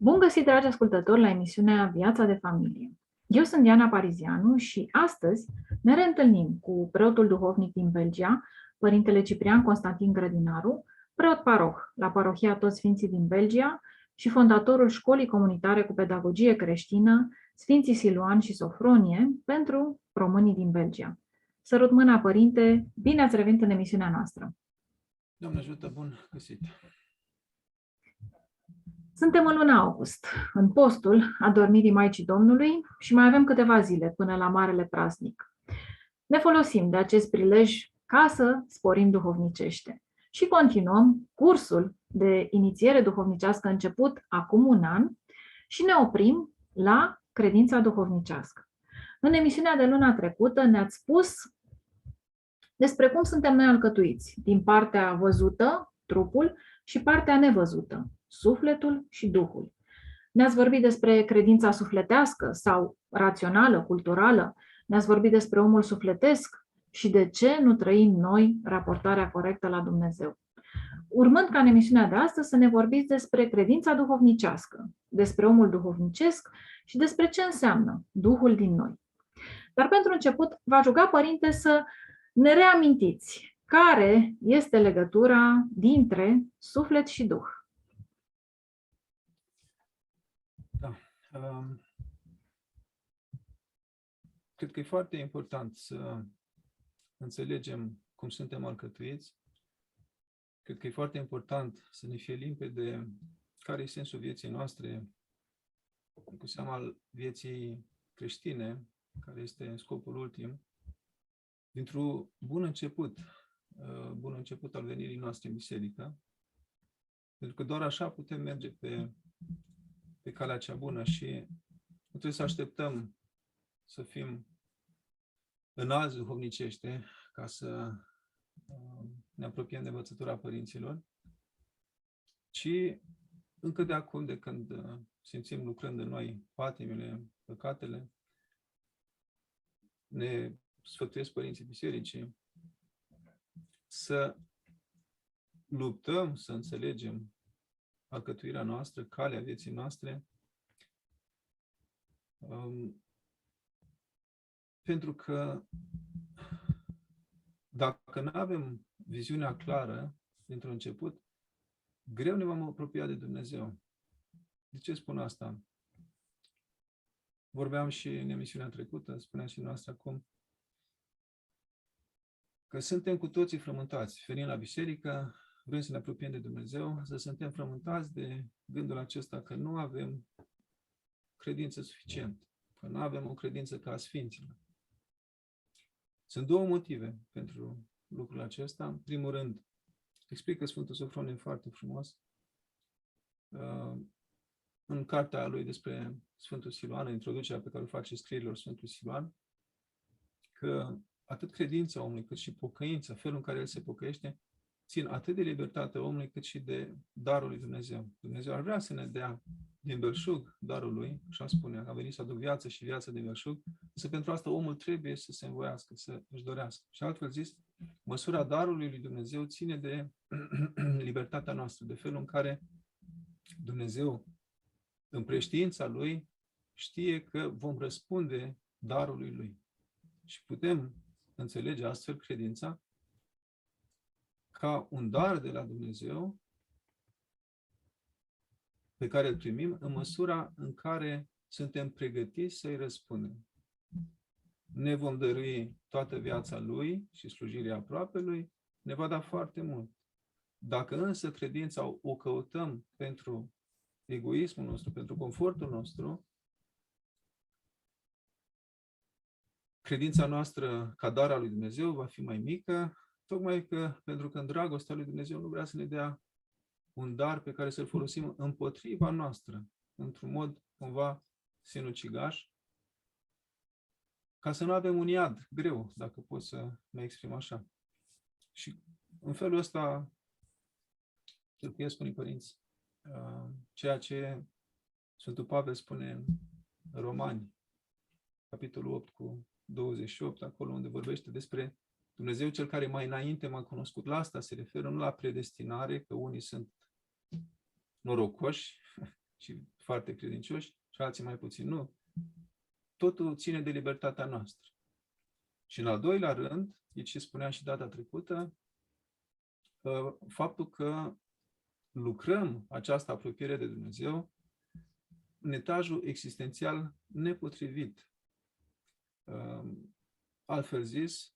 Bun găsit, dragi ascultători, la emisiunea Viața de Familie. Eu sunt Diana Parizianu și astăzi ne reîntâlnim cu preotul duhovnic din Belgia, Părintele Ciprian Constantin Grădinaru, preot paroh la Parohia Toți Sfinții din Belgia și fondatorul Școlii Comunitare cu Pedagogie Creștină Sfinții Siluan și Sofronie pentru românii din Belgia. Sărut mâna, Părinte, bine ați revenit în emisiunea noastră! Doamne ajută, bun găsit! Suntem în luna august, în postul adormirii Maicii Domnului și mai avem câteva zile până la Marele Praznic. Ne folosim de acest prilej ca să sporim duhovnicește și continuăm cursul de inițiere duhovnicească început acum un an și ne oprim la credința duhovnicească. În emisiunea de luna trecută ne-ați spus despre cum suntem noi alcătuiți din partea văzută, trupul, și partea nevăzută, sufletul și Duhul. Ne-ați vorbit despre credința sufletească sau rațională, culturală, ne-ați vorbit despre omul sufletesc și de ce nu trăim noi raportarea corectă la Dumnezeu. Urmând ca în emisiunea de astăzi să ne vorbiți despre credința duhovnicească, despre omul duhovnicesc și despre ce înseamnă Duhul din noi. Dar pentru început v-aș ruga, Părinte, să ne reamintiți care este legătura dintre suflet și Duh. Da. Cred că e foarte important să înțelegem cum suntem alcătuiți. Cred că e foarte important să ne fie limpede care e sensul vieții noastre, cu seama al vieții creștine, care este scopul ultim, dintr-un bun început al venirii noastre în biserică, pentru că doar așa putem merge pe calea cea bună și nu trebuie să așteptăm să fim înalți duhovnicește ca să ne apropiem de învățătura părinților, ci încă de acum, de când simțim lucrând în noi patimile, păcatele, ne sfătuiesc părinții bisericii să luptăm, să înțelegem alcătuirea noastră, calea vieții noastre, pentru că dacă nu avem viziunea clară dintr-un început, greu ne vom apropia de Dumnezeu. De ce spun asta? Vorbeam și în emisiunea trecută, spuneam și noastră acum, că suntem cu toții frământați. Venim la biserică, vrem să ne apropiem de Dumnezeu, să suntem frământați de gândul acesta că nu avem credință suficient, că nu avem o credință ca a Sfinților. Sunt două motive pentru lucrul acesta. În primul rând, explică Sfântul Sofronie foarte frumos în cartea lui despre Sfântul Siluan, introducerea pe care o face scrierilor Sfântul Siluan, că atât credința omului, cât și pocăința, felul în care el se pocăiește, țin atât de libertatea omului, cât și de darul lui Dumnezeu. Dumnezeu ar vrea să ne dea din belșug darul lui, așa spune, a venit să aduc viață și viață din belșug, însă pentru asta omul trebuie să se învoiască, să își dorească. Și altfel zis, măsura darului lui Dumnezeu ține de libertatea noastră, de felul în care Dumnezeu, în preștiința lui, știe că vom răspunde darului lui. Și putem înțelege astfel credința ca un dar de la Dumnezeu pe care îl primim în măsura în care suntem pregătiți să-i răspundem. Ne vom dărui toată viața lui și slujirea aproapelui, ne va da foarte mult. Dacă însă credința o căutăm pentru egoismul nostru, pentru confortul nostru, credința noastră ca dar al lui Dumnezeu va fi mai mică, tocmai pentru că în dragostea lui Dumnezeu nu vrea să ne dea un dar pe care să-l folosim împotriva noastră, într-un mod cumva sinucigaș, ca să nu avem un iad greu, dacă pot să mă exprim așa. Și în felul ăsta cheltuiesc unii părinți ceea ce Sfântul Pavel spune în Romani, capitolul 8 cu 28, acolo unde vorbește despre Dumnezeu cel care mai înainte m-a cunoscut. La asta se referă, nu la predestinare, că unii sunt norocoși și foarte credincioși și alții mai puțin. Nu. Totul ține de libertatea noastră. Și în al doilea rând, e ce spuneam și data trecută, faptul că lucrăm această apropiere de Dumnezeu în etajul existențial nepotrivit. Altfel zis,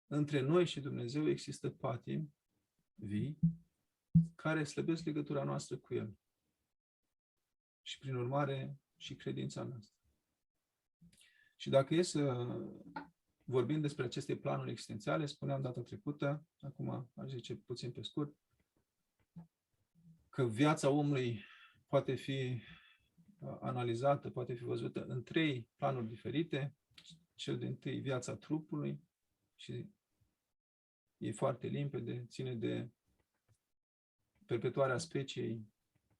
între noi și Dumnezeu există patimi vii care slăbesc legătura noastră cu El. Și prin urmare și credința noastră. Și dacă e să vorbim despre aceste planuri existențiale, spuneam data trecută, acum aș zice puțin pe scurt, că viața omului poate fi analizată, poate fi văzută în 3 planuri diferite. Cel dintâi, viața trupului, și e foarte limpede, ține de perpetuarea speciei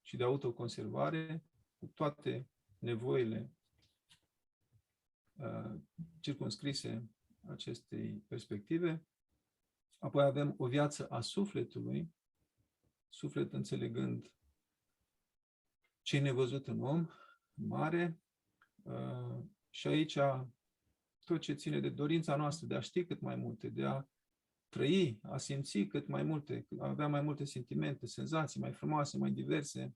și de autoconservare, cu toate nevoile circumscrise acestei perspective. Apoi avem o viață a sufletului, suflet înțelegând ce e nevăzut în om, mare, și aici tot ce ține de dorința noastră de a ști cât mai multe, de a trăi, a simți cât mai multe, a avea mai multe sentimente, senzații mai frumoase, mai diverse,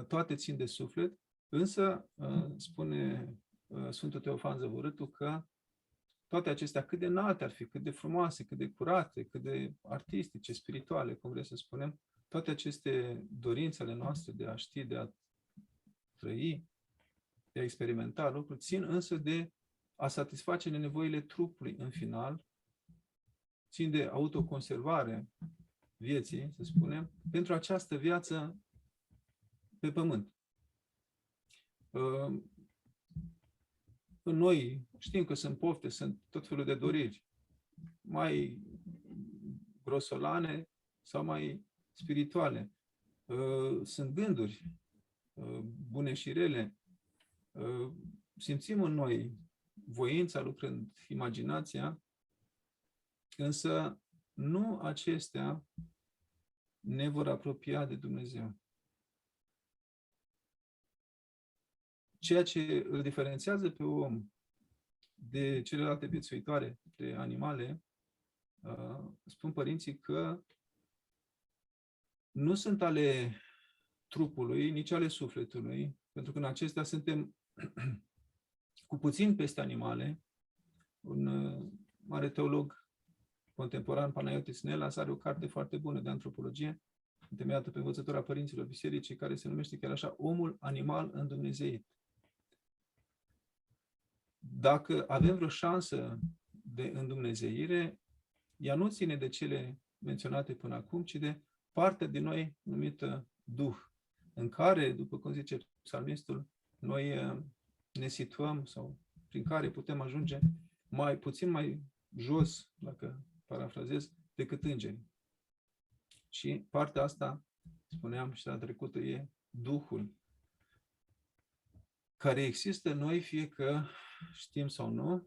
toate țin de suflet, însă spune Sfântul Teofan Zăvorâtul că toate acestea, cât de înalte ar fi, cât de frumoase, cât de curate, cât de artistice, spirituale, cum vreți să spunem, toate aceste dorințe ale noastre de a ști, de a trăi, de a experimenta lucruri, țin însă de a satisface nevoile trupului în final, țin de autoconservare vieții, să spunem, pentru această viață pe pământ. Noi știm că sunt pofte, sunt tot felul de doriri, mai grosolane sau mai spirituale. Sunt gânduri bune și rele. Simțim în noi voința, lucrând imaginația, însă nu acestea ne vor apropia de Dumnezeu. Ceea ce îl diferențiază pe om de celelalte viețuitoare, de animale, spun părinții că nu sunt ale trupului, nici ale sufletului, pentru că în acestea suntem cu puțin peste animale. Un mare teolog contemporan, Panayotis Nelas, are o carte foarte bună de antropologie, întemeiată pe învățătura părinților bisericii, care se numește chiar așa, Omul animal îndumnezeit. Dacă avem vreo șansă de îndumnezeire, ea nu ține de cele menționate până acum, ci de partea din noi numită Duh, în care, după cum zice psalmistul, noi ne situăm sau prin care putem ajunge puțin mai jos, dacă parafrazez, decât îngerii. Și partea asta, spuneam și data trecută, e Duhul, care există în noi, fie că știm sau nu,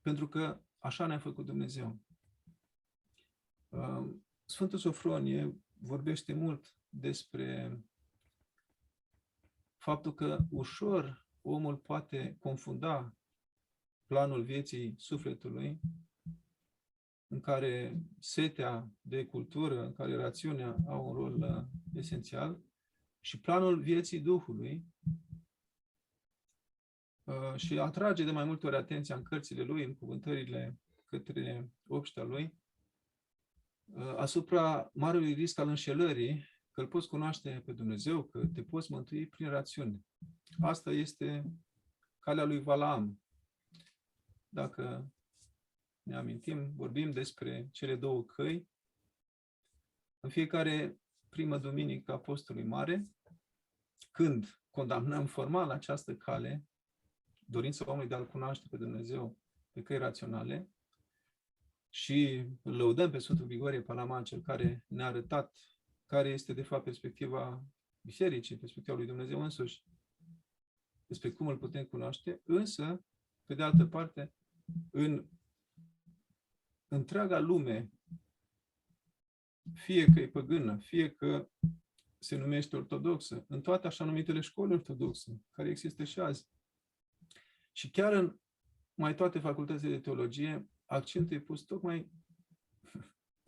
pentru că așa ne-a făcut Dumnezeu. Sfântul Sofronie vorbește mult despre faptul că ușor omul poate confunda planul vieții sufletului, în care setea de cultură, în care rațiunea au un rol esențial, și planul vieții Duhului, și atrage de mai multe ori atenția în cărțile lui, în cuvântările către obștea lui, asupra marelui risc al înșelării, că îl poți cunoaște pe Dumnezeu, că te poți mântui prin rațiune. Asta este calea lui Valaam. Dacă ne amintim, vorbim despre cele 2 căi. În fiecare primă duminică a Postului Mare, când condamnăm formal această cale, dorința omului de a-L cunoaște pe Dumnezeu pe căi raționale, și îl lăudăm pe Sfântul Grigorie Palaman, cel care ne-a arătat care este de fapt perspectiva bisericii, perspectiva lui Dumnezeu însuși, despre cum îl putem cunoaște, însă, pe de altă parte, în întreaga lume fie că e păgână, fie că se numește ortodoxă, în toate așa numitele școli ortodoxe, care există și azi. Și chiar în mai toate facultățile de teologie, accentul e pus tocmai,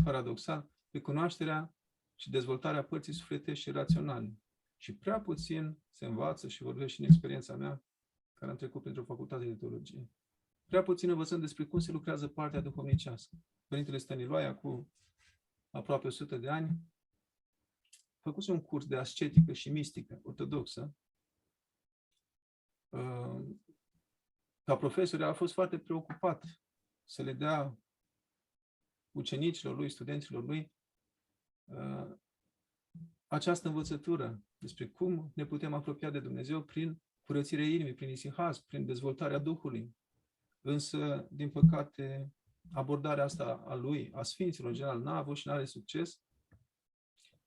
paradoxal, pe cunoașterea și dezvoltarea părții sufletești și raționale. Și prea puțin se învață, și vorbesc și în experiența mea, care am trecut printr-o facultate de teologie. Prea puțin învățăm despre cum se lucrează partea duhovnicească. Părintele Stăniloae, cu aproape 100 de ani, făcuse un curs de ascetică și mistică ortodoxă. Ca profesor, a fost foarte preocupat să le dea ucenicilor lui, studenților lui, această învățătură despre cum ne putem apropia de Dumnezeu prin curățirea inimii, prin isihaz, prin dezvoltarea Duhului. Însă, din păcate, abordarea asta a lui, a Sfinților în general, n-a avut și n-are succes,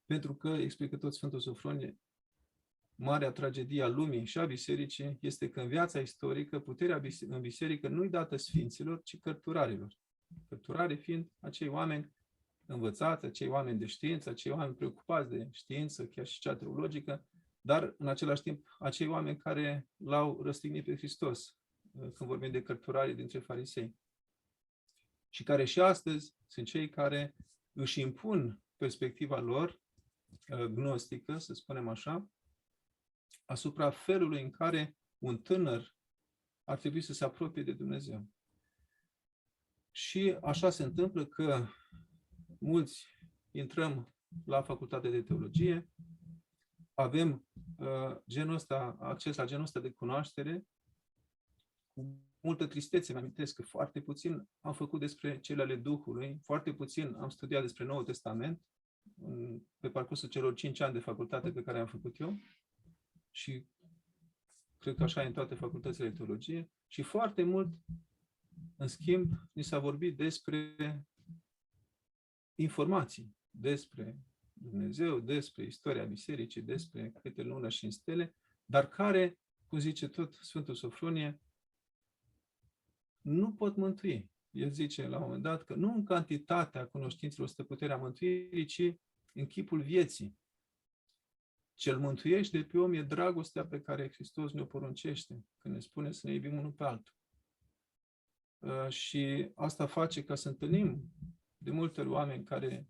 pentru că, explică tot Sfântul Sofronie, marea tragedie a lumii și a bisericii este că în viața istorică, puterea în biserică nu-i dată Sfinților, ci cărturarilor. Cărturare fiind acei oameni învățați, acei oameni de știință, acei oameni preocupați de știință, chiar și cea teologică, dar în același timp acei oameni care l-au răstignit pe Hristos, când vorbim de cărturari dintre farisei. Și care și astăzi sunt cei care își impun perspectiva lor gnostică, să spunem așa, asupra felului în care un tânăr ar trebui să se apropie de Dumnezeu. Și așa se întâmplă că mulți intrăm la facultate de teologie, avem acces la genul ăsta de cunoaștere. Cu multă tristețe îmi amintesc că foarte puțin am făcut despre cele ale Duhului, foarte puțin am studiat despre Noul Testament pe parcursul celor 5 ani de facultate pe care am făcut eu și cred că așa e în toate facultățile de teologie și foarte mult, în schimb, ni s-a vorbit despre informații, despre Dumnezeu, despre istoria bisericii, despre câte lună și în stele, dar care, cum zice tot Sfântul Sofronie, nu pot mântui. El zice la un moment dat că nu în cantitatea cunoștințelor stă puterea mântuirii, ci în chipul vieții. Ce-l mântuiește pe om e dragostea pe care Hristos ne-o poruncește, când ne spune să ne iubim unul pe altul. Și asta face ca să întâlnim de multe ori oameni care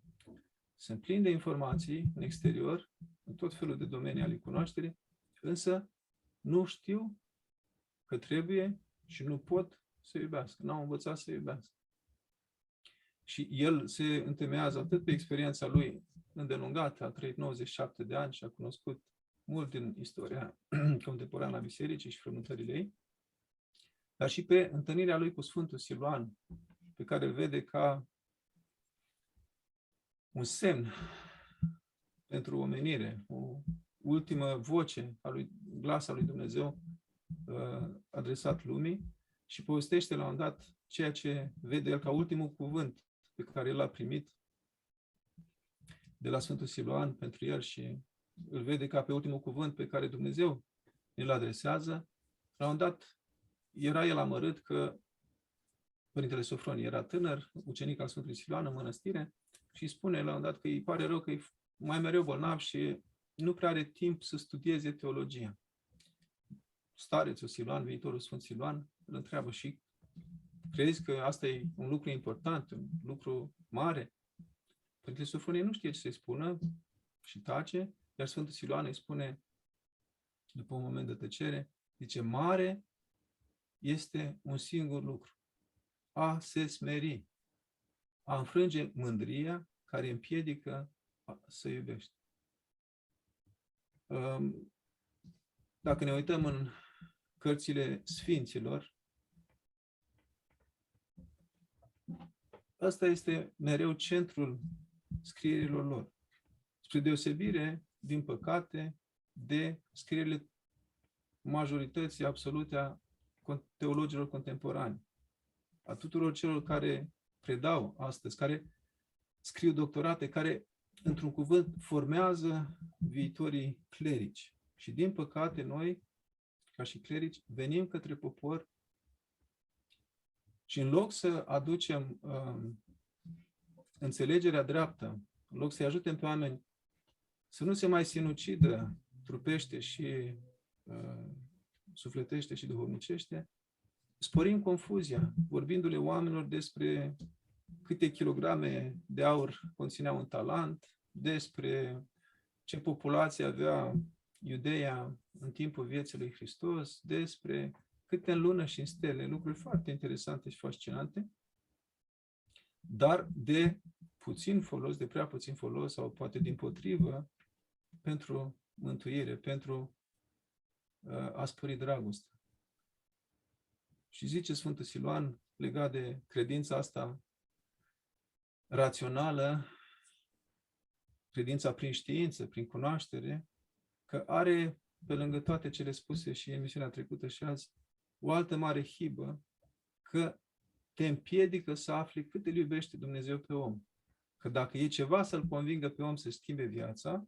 sunt plini de informații în exterior, în tot felul de domenii ale cunoașterii, însă nu știu că trebuie și nu pot să iubească, n-au învățat să iubească. Și el se întemeiază atât pe experiența lui îndelungată, a trăit 97 de ani și a cunoscut mult din istoria contemporană a bisericii și frământările ei, dar și pe întâlnirea lui cu Sfântul Siluan, pe care îl vede ca un semn pentru omenire, o ultimă voce a lui, glas al lui Dumnezeu adresat lumii și povestește la un dat ceea ce vede el ca ultimul cuvânt pe care el l-a primit de la Sfântul Siluan pentru el și îl vede ca pe ultimul cuvânt pe care Dumnezeu îl adresează. La un dat era el amărât că Părintele Sofronie era tânăr, ucenic al Sfântului Siluan în mănăstire și spune la un dat că îi pare rău că e mai mereu bolnav și nu prea are timp să studieze teologia. Starețul Siluan, viitorul Sfânt Siluan, îl întreabă și crezi că asta e un lucru important, un lucru mare? Părintele Sofronie nu știe ce să-i spună și tace, iar Sfântul Siluan îi spune, după un moment de tăcere, zice, mare este un singur lucru, a se smeri, a înfrânge mândria care împiedică să iubești. Dacă ne uităm în cărțile Sfinților, ăsta este mereu centrul scrierilor lor. Spre deosebire, din păcate, de scrierile majorității absolute a teologilor contemporani, a tuturor celor care predau astăzi, care scriu doctorate, care, într-un cuvânt, formează viitorii clerici. Și, din păcate, noi, ca și clerici, venim către popor și în loc să aducem înțelegerea dreaptă în loc să-i ajutem pe oameni să nu se mai sinucidă trupește și sufletește și duhovnicește, sporim confuzia, vorbindu-le oamenilor despre câte kilograme de aur conținea un talent, despre ce populație avea Iudeea în timpul vieții lui Hristos, despre câte în lună și în stele, lucruri foarte interesante și fascinante, dar de puțin folos, de prea puțin folos, sau poate dimpotrivă, pentru mântuire, pentru a spări dragostea. Și zice Sfântul Siluan, legat de credința asta rațională, credința prin știință, prin cunoaștere, că are, pe lângă toate cele spuse și în emisiunea trecută și azi, o altă mare hibă, că te împiedică să afli cât îl iubește Dumnezeu pe om. Că dacă e ceva să-l convingă pe om să schimbe viața,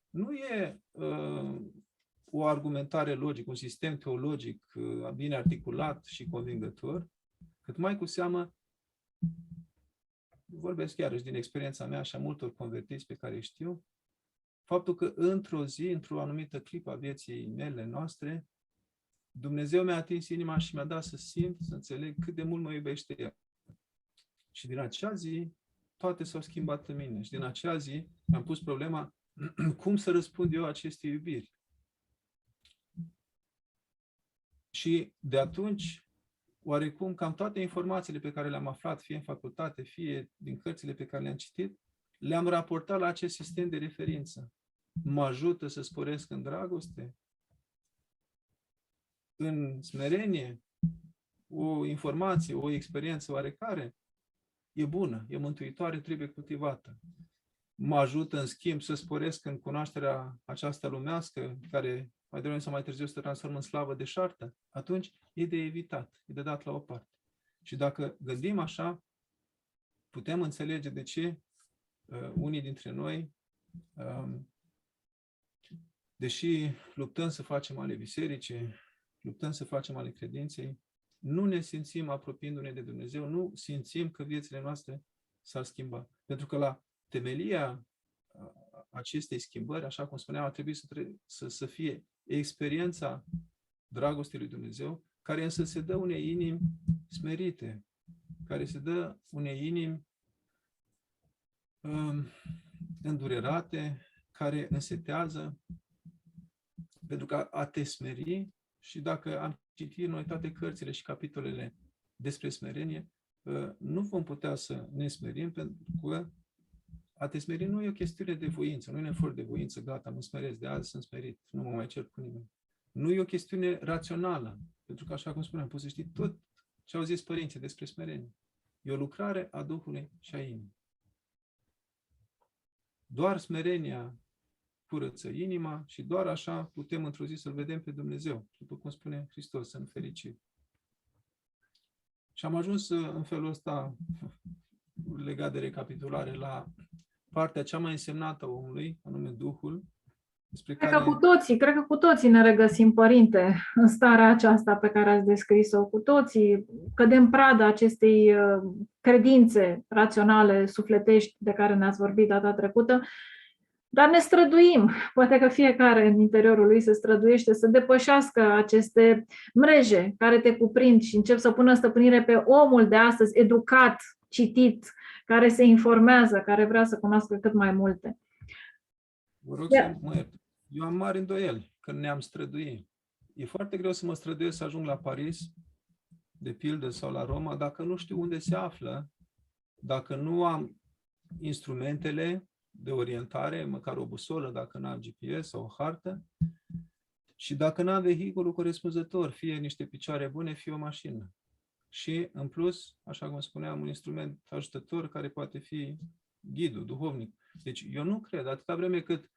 nu e o argumentare logică, un sistem teologic bine articulat și convingător, cât mai cu seamă, vorbesc iarăși din experiența mea și a multor convertiți pe care îi știu, faptul că într-o zi, într-o anumită clipă a vieții mele, noastre, Dumnezeu mi-a atins inima și mi-a dat să simt, să înțeleg cât de mult mă iubește El. Și din acea zi, toate s-au schimbat în mine. Și din acea zi am pus problema cum să răspund eu acestei iubiri. Și de atunci, oarecum, cam toate informațiile pe care le-am aflat, fie în facultate, fie din cărțile pe care le-am citit, le-am raportat la acest sistem de referință. Mă ajută să sporesc în dragoste, în smerenie, o informație, o experiență oarecare, e bună, e mântuitoare, trebuie cultivată. Mă ajută, în schimb, să sporesc în cunoașterea aceasta lumească, care mai devreme sau mai târziu se transformă în slavă deșartă, atunci e de evitat, e de dat la o parte. Și dacă gândim așa, putem înțelege de ce unii dintre noi, deși luptăm să facem ale bisericii, luptăm să facem ale credinței, nu ne simțim apropiindu-ne de Dumnezeu, nu simțim că viețile noastre s-ar schimba. Pentru că la temelia acestei schimbări, așa cum spuneam, ar trebui să fie experiența dragostei lui Dumnezeu, care însă se dă unei inimi smerite, care se dă unei inimi îndurerate, care însetează, pentru că a te smeri. Și dacă am citit noi toate cărțile și capitolele despre smerenie, nu vom putea să ne smerim, pentru că a te smeri nu e o chestiune de voință, nu e un efort de voință, gata, mă smeresc, de azi sunt smerit, nu mă mai cer cu nimeni. Nu e o chestiune rațională, pentru că, așa cum spuneam, poți să știi tot ce au zis părinții despre smerenie. E o lucrare a Duhului și a inimii. Doar smerenia curăță inima și doar așa putem într-o zi să-L vedem pe Dumnezeu, după cum spune Hristos, în fericire. Și am ajuns în felul ăsta, legat de recapitulare, la partea cea mai însemnată a omului, anume Duhul, despre cred că cu toții ne regăsim, Părinte, în starea aceasta pe care ați descris-o. Cu toții cădem prada acestei credințe raționale, sufletești, de care ne-ați vorbit data trecută, dar ne străduim. Poate că fiecare în interiorul lui se străduiește să depășească aceste mreje care te cuprind și încep să pună stăpânire pe omul de astăzi, educat, citit, care se informează, care vrea să cunoască cât mai multe. Vă rog să mă iert. Eu am mari îndoieli când ne-am străduit. E foarte greu să mă străduiesc să ajung la Paris, de pildă, sau la Roma, dacă nu știu unde se află, dacă nu am instrumentele de orientare, măcar o busolă, dacă nu am GPS sau o hartă, și dacă nu am vehiculul corespunzător, fie niște picioare bune, fie o mașină. Și, în plus, așa cum spuneam, un instrument ajutător care poate fi ghidul, duhovnic. Deci, eu nu cred, atâta vreme cât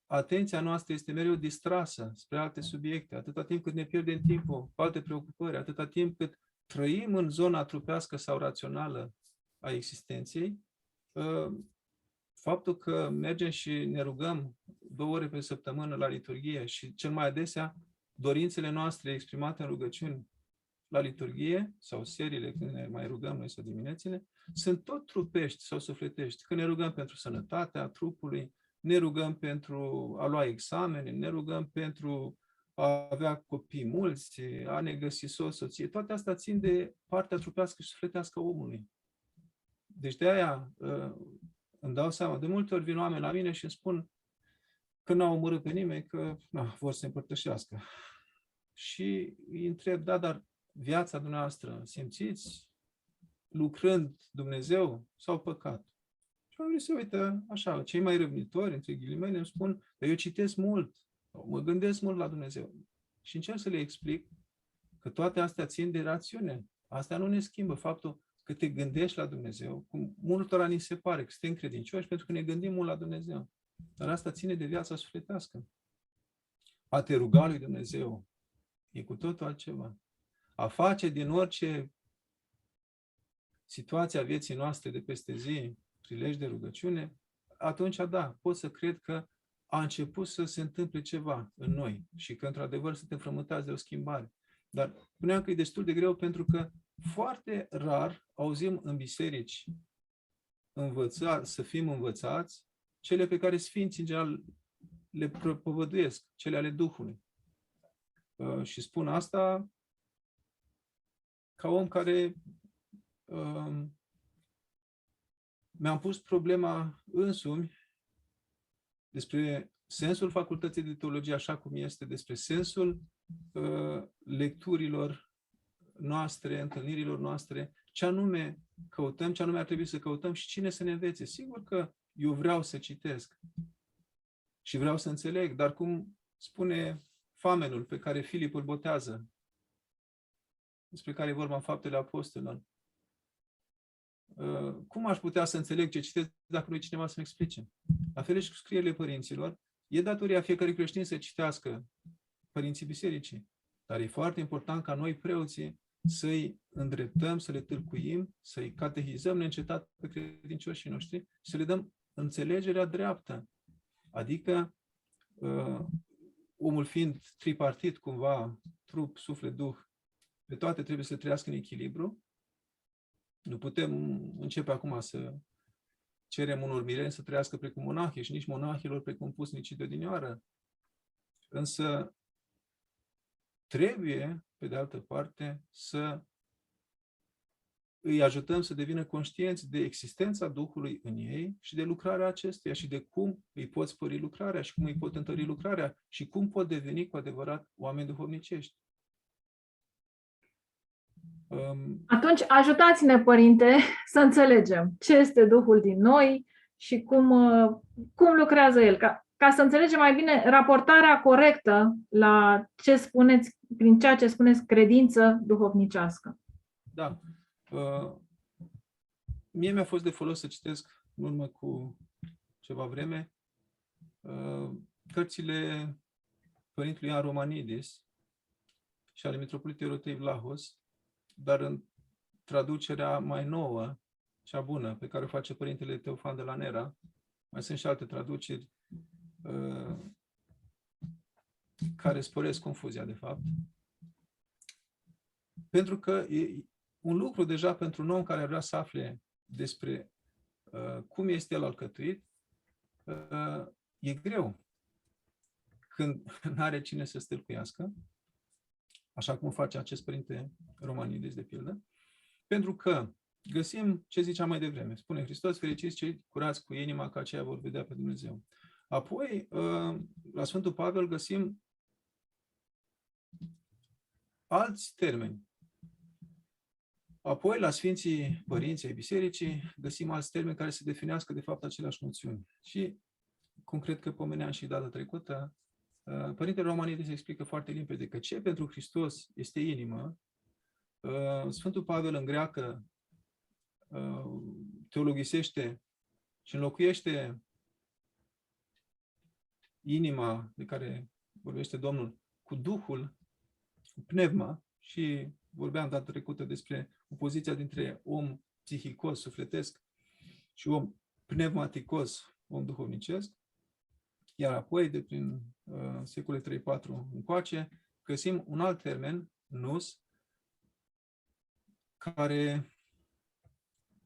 atenția noastră este mereu distrasă spre alte subiecte, atâta timp cât ne pierdem timpul cu alte preocupări, atâta timp cât trăim în zona trupească sau rațională a existenței, faptul că mergem și ne rugăm 2 ore pe săptămână la liturghie și cel mai adesea dorințele noastre exprimate în rugăciuni la liturghie sau seriile când ne mai rugăm noi sau diminețile, sunt tot trupești sau sufletești. Când ne rugăm pentru sănătatea trupului, ne rugăm pentru a lua examene, ne rugăm pentru a avea copii mulți, a ne găsi soție. Toate astea țin de partea trupească și sufletească a omului. Deci de aia îmi dau seama. De multe ori vin oameni la mine și îmi spun că n-au omorât pe nimeni, că vor să se împărtășească. Și îi întreb, da, dar viața dumneavoastră simțiți lucrând Dumnezeu sau păcat? Și oamenii se uită așa, cei mai răbnitori, între ghilimele, îmi spun, eu citesc mult, mă gândesc mult la Dumnezeu. Și încerc să le explic că toate astea țin de rațiune. Asta nu ne schimbă faptul că te gândești la Dumnezeu, cum multora ni se pare că suntem credincioși pentru că ne gândim mult la Dumnezeu. Dar asta ține de viața sufletească. A te ruga lui Dumnezeu e cu totul altceva. A face din orice situație a vieții noastre de peste zi prilej de rugăciune, atunci, da, pot să cred că a început să se întâmple ceva în noi și că, într-adevăr, suntem frământați de o schimbare. Dar spuneam că e destul de greu pentru că foarte rar auzim în biserici să fim învățați cele pe care sfinții, în general, le propovăduiesc, cele ale Duhului. Și spun asta ca om care mi-am pus problema însumi despre sensul facultății de teologie așa cum este, despre sensul lecturilor noastre, întâlnirilor noastre, ce anume căutăm, ce anume ar trebui să căutăm și cine să ne învețe. Sigur că eu vreau să citesc și vreau să înțeleg, dar cum spune famenul pe care Filip îl botează, despre care e vorba în Faptele Apostolilor, cum aș putea să înțeleg ce citesc dacă nu e cineva să-mi explice? La fel și cu scrierile părinților, e datoria fiecărui creștin să citească părinții bisericii. Dar e foarte important ca noi, preoții, să-i îndreptăm, să le tâlcuim, să-i catehizăm neîncetat pe credincioșii noștri și să le dăm înțelegerea dreaptă. Adică, omul fiind tripartit, cumva, trup, suflet, duh, pe toate trebuie să trăiască în echilibru. Nu putem începe acum să cerem unor mireni să trăiască precum monahii și nici monahilor precum pusnicii de odinioară. Însă trebuie, pe de altă parte, să îi ajutăm să devină conștienți de existența Duhului în ei și de lucrarea acestuia și de cum îi pot spări lucrarea și cum îi pot întări lucrarea și cum pot deveni cu adevărat oameni duhovnicești. Atunci ajutați-ne, Părinte, să înțelegem ce este Duhul din noi și cum lucrează El, ca să înțelegem mai bine raportarea corectă la ce spuneți, prin ceea ce spuneți credință duhovnicească. Da. Mie mi-a fost de folos să citesc în urmă cu ceva vreme cărțile Părintelui Ioan Romanidis și ale Mitropolitului Orotei Vlahos, dar în traducerea mai nouă, cea bună, pe care o face Părintele Teofan de la Nera. Mai sunt și alte traduceri care sporesc confuzia, de fapt. Pentru că e un lucru deja pentru un om care ar vrea să afle despre cum este el alcătuit, e greu când nu are cine să stâlcuiască, așa cum face acest Părinte Romanidis, de pildă, pentru că găsim ce ziceam mai devreme. Spune Hristos, fericiți cei curați cu inima, că aceia vor vedea pe Dumnezeu. Apoi, la Sfântul Pavel găsim alți termeni. Apoi, la Sfinții Părinții ai Bisericii, găsim alți termeni care se definească, de fapt, aceleași noțiuni. Și, cum cred că pomeneam și data trecută, Părintele Romanidis explică foarte limpede că ce pentru Hristos este inimă, Sfântul Pavel în greacă teologisește și înlocuiește inima de care vorbește Domnul cu Duhul, cu pneuma, și vorbeam data trecută despre opoziția dintre om psihicos, sufletesc, și om pneumaticos, om duhovnicesc. Iar apoi, de prin secolele 3-4 încoace, găsim un alt termen, nous, care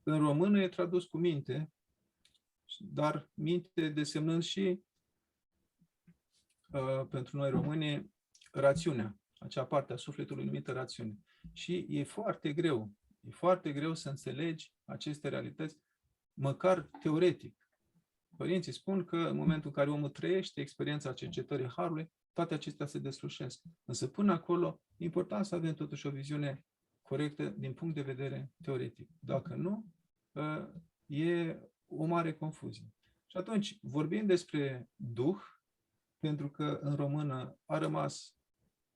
în română e tradus cu minte, dar minte desemnând și pentru noi români rațiunea, acea parte a sufletului numită rațiune. Și e foarte greu să înțelegi aceste realități, măcar teoretic. Părinții spun că în momentul în care omul trăiește experiența cercetării Harului, toate acestea se deslușesc. Însă până acolo, e important să avem totuși o viziune corectă din punct de vedere teoretic. Dacă nu, e o mare confuzie. Și atunci, vorbim despre Duh, pentru că în română a rămas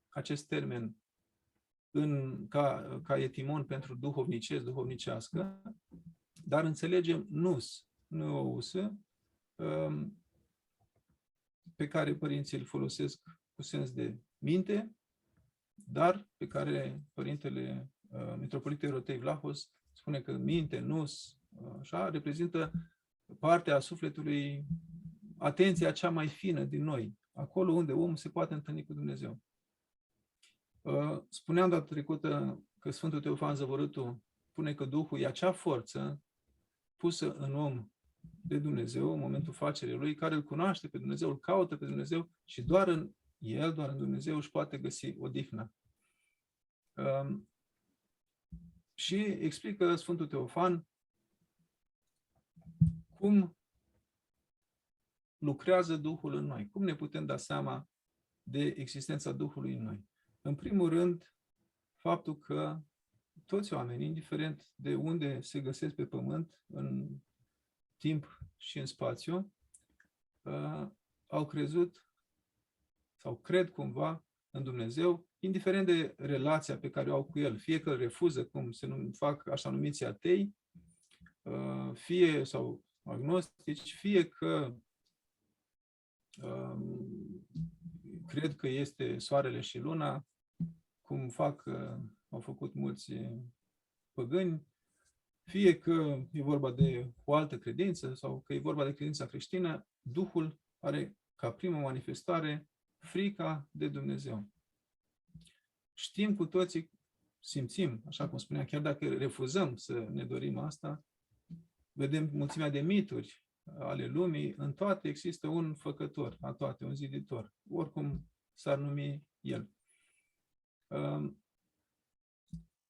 acest termen ca etimon pentru duhovnicesc, duhovnicească, dar înțelegem nus, nu o usă, pe care părinții îl folosesc cu sens de minte, dar pe care părintele Mitropolitul Erotei Vlahos spune că minte, nus, așa, reprezintă partea sufletului, atenția cea mai fină din noi, acolo unde omul se poate întâlni cu Dumnezeu. Spuneam data trecută că Sfântul Teofan Zăvorâtul spune că Duhul e acea forță pusă în om de Dumnezeu în momentul facerii lui, care îl cunoaște pe Dumnezeu, îl caută pe Dumnezeu și doar în Dumnezeu își poate găsi odihna. Și explică Sfântul Teofan cum lucrează Duhul în noi, cum ne putem da seama de existența Duhului în noi. În primul rând, faptul că toți oamenii, indiferent de unde se găsesc pe pământ, în timp și în spațiu, au crezut sau cred cumva în Dumnezeu, indiferent de relația pe care o au cu El. Fie că îl refuză, cum se fac așa numiți atei, fie sau agnostici, fie că cred că este soarele și luna, cum au făcut mulți păgâni, fie că e vorba de o altă credință sau că e vorba de credința creștină, Duhul are ca primă manifestare frica de Dumnezeu. Știm cu toții, simțim, așa cum spuneam, chiar dacă refuzăm să ne dorim asta, vedem mulțimea de mituri ale lumii, în toate există un făcător, a toate, un ziditor, oricum s-ar numi el.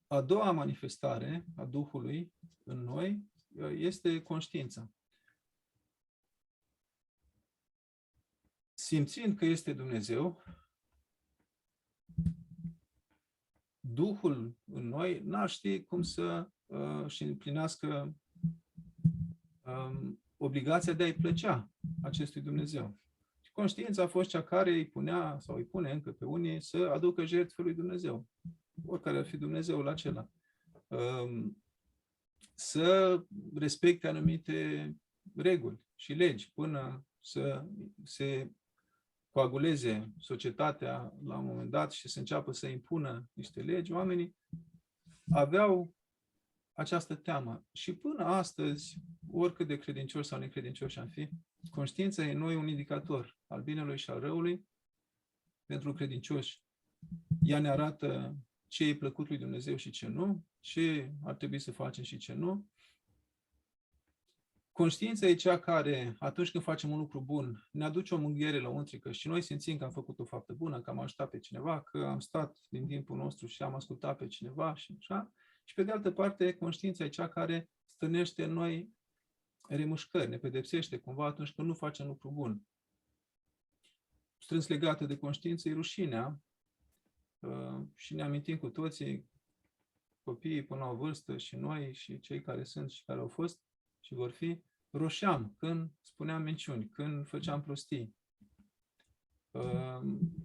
A doua manifestare a Duhului în noi este conștiința. Simțind că este Dumnezeu, Duhul în noi n-ar ști cum să și împlinească obligația de a-i plăcea acestui Dumnezeu. Și conștiința a fost cea care îi punea sau îi pune încă pe unii să aducă jertfe lui Dumnezeu, oricare ar fi Dumnezeul acela. Să respecte anumite reguli și legi până să se coaguleze societatea la un moment dat și să înceapă să impună niște legi. Oamenii aveau această teamă. Și până astăzi, oricât de credincioși sau necredincioși am fi, conștiința e în noi un indicator al binelui și al răului pentru credincioși. Ea ne arată ce e plăcut lui Dumnezeu și ce nu, ce ar trebui să facem și ce nu. Conștiința e cea care, atunci când facem un lucru bun, ne aduce o mângâiere lăuntrică și noi simțim că am făcut o faptă bună, că am ajutat pe cineva, că am stat din timpul nostru și am ascultat pe cineva și așa. Și pe de altă parte, conștiința e cea care stârnește în noi remușcări, ne pedepsește cumva atunci când nu facem lucru bun. Strâns legată de conștiință e rușinea și ne amintim cu toții, copiii până la o vârstă și noi și cei care sunt și care au fost și vor fi, roșeam când spuneam minciuni, când făceam prostii.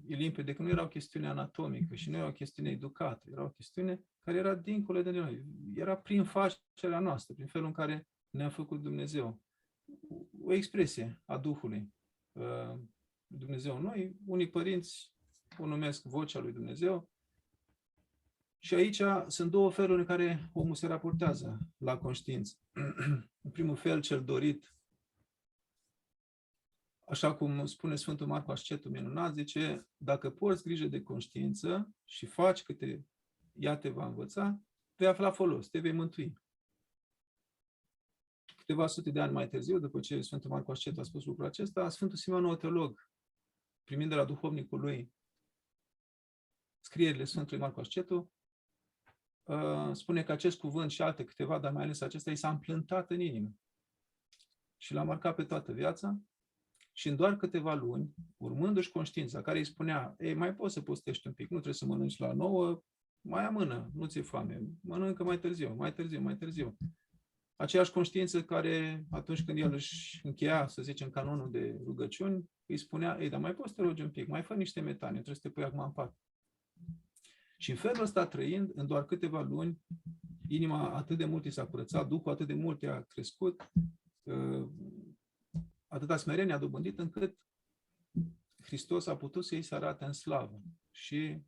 E limpede că nu era o chestiune anatomică și nu era o chestiune educată, era o chestiune care era dincolo de noi. Era prin facerea noastră, prin felul în care ne-a făcut Dumnezeu. O expresie a Duhului. Dumnezeu în noi, unii părinți o numesc vocea lui Dumnezeu. Și aici sunt două feluri în care omul se raportează la conștiință. În primul fel, cel dorit, așa cum spune Sfântul Marcu Ascetul minunat, zice, dacă porți grijă de conștiință și faci câte ea te va învăța, vei afla folos, te vei mântui. Câteva sute de ani mai târziu, după ce Sfântul Marco Ascetu a spus lucrul acesta, Sfântul Simeon Nou Teolog, primind de la duhovnicul lui scrierile Sfântului Marco Ascetu, spune că acest cuvânt și alte câteva, dar mai ales acesta, i s-a împlântat în inimă. Și l-a marcat pe toată viața și în doar câteva luni, urmându-și conștiința care îi spunea, ei, mai poți să postești un pic, nu trebuie să mănânci la 9, mai amână, nu ți-e foame, mănâncă mai târziu, mai târziu, mai târziu. Aceeași conștiință care, atunci când el își încheia, să zicem, canonul de rugăciuni, îi spunea, ei, dar mai poți să te rogi un pic, mai fă niște metane, trebuie să te pui acum în pat. Și în felul ăsta, trăind, în doar câteva luni, inima atât de mult i s-a curățat, Duhul atât de mult i-a crescut, atâta smerenie a dobândit, încât Hristos a putut să-i se arate în slavă. Și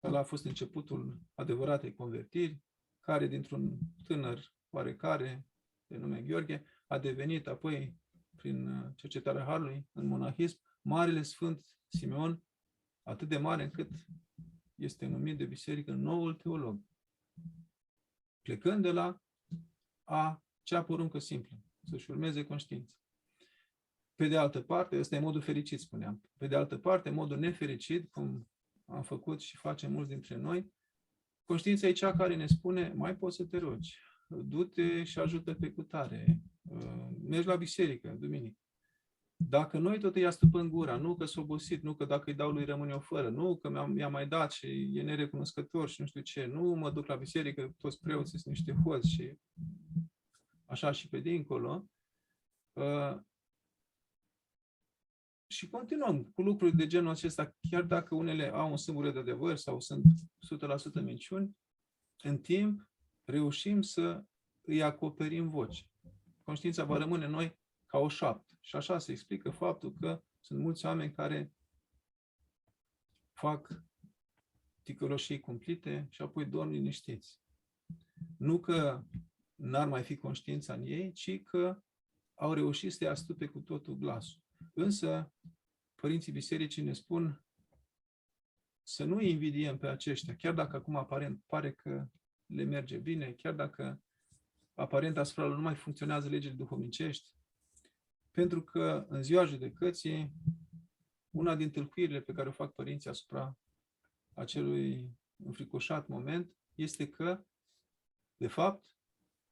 ăla a fost începutul adevăratei convertiri, care dintr-un tânăr oarecare, de nume Gheorghe, a devenit apoi, prin cercetarea Harului, în monahism, Marele Sfânt Simeon, atât de mare încât este numit de biserică noul teolog. Plecând de la acea poruncă simplă, să-și urmeze conștiința. Pe de altă parte, ăsta e modul fericit, spuneam. Pe de altă parte, modul nefericit, cum am făcut și facem mulți dintre noi, conștiința e cea care ne spune, mai poți să te rogi, du-te și ajută pe cutare, mergi la biserică, duminică. Dacă noi tot îi astupăm gura, nu că s-a obosit, nu că dacă îi dau lui rămâne o fără, nu că mi-a mai dat și e nerecunoscător și nu știu ce, nu mă duc la biserică, toți preoții sunt niște hoți și așa și pe dincolo. Și continuăm cu lucruri de genul acesta, chiar dacă unele au un sâmbure de adevăr sau sunt 100% minciuni, în timp reușim să îi acoperim voce. Conștiința va rămâne în noi ca o șoaptă. Și așa se explică faptul că sunt mulți oameni care fac ticăloșii cumplite și apoi dorm liniștiți. Nu că n-ar mai fi conștiința în ei, ci că au reușit să-i astupe cu totul glasul. Însă, părinții bisericii ne spun să nu îi invidiem pe aceștia, chiar dacă acum aparent pare că le merge bine, chiar dacă aparent asupra lor nu mai funcționează legile duhovnicești, pentru că în ziua judecății, una din tâlcuirile pe care o fac părinții asupra acelui înfricoșat moment este că, de fapt,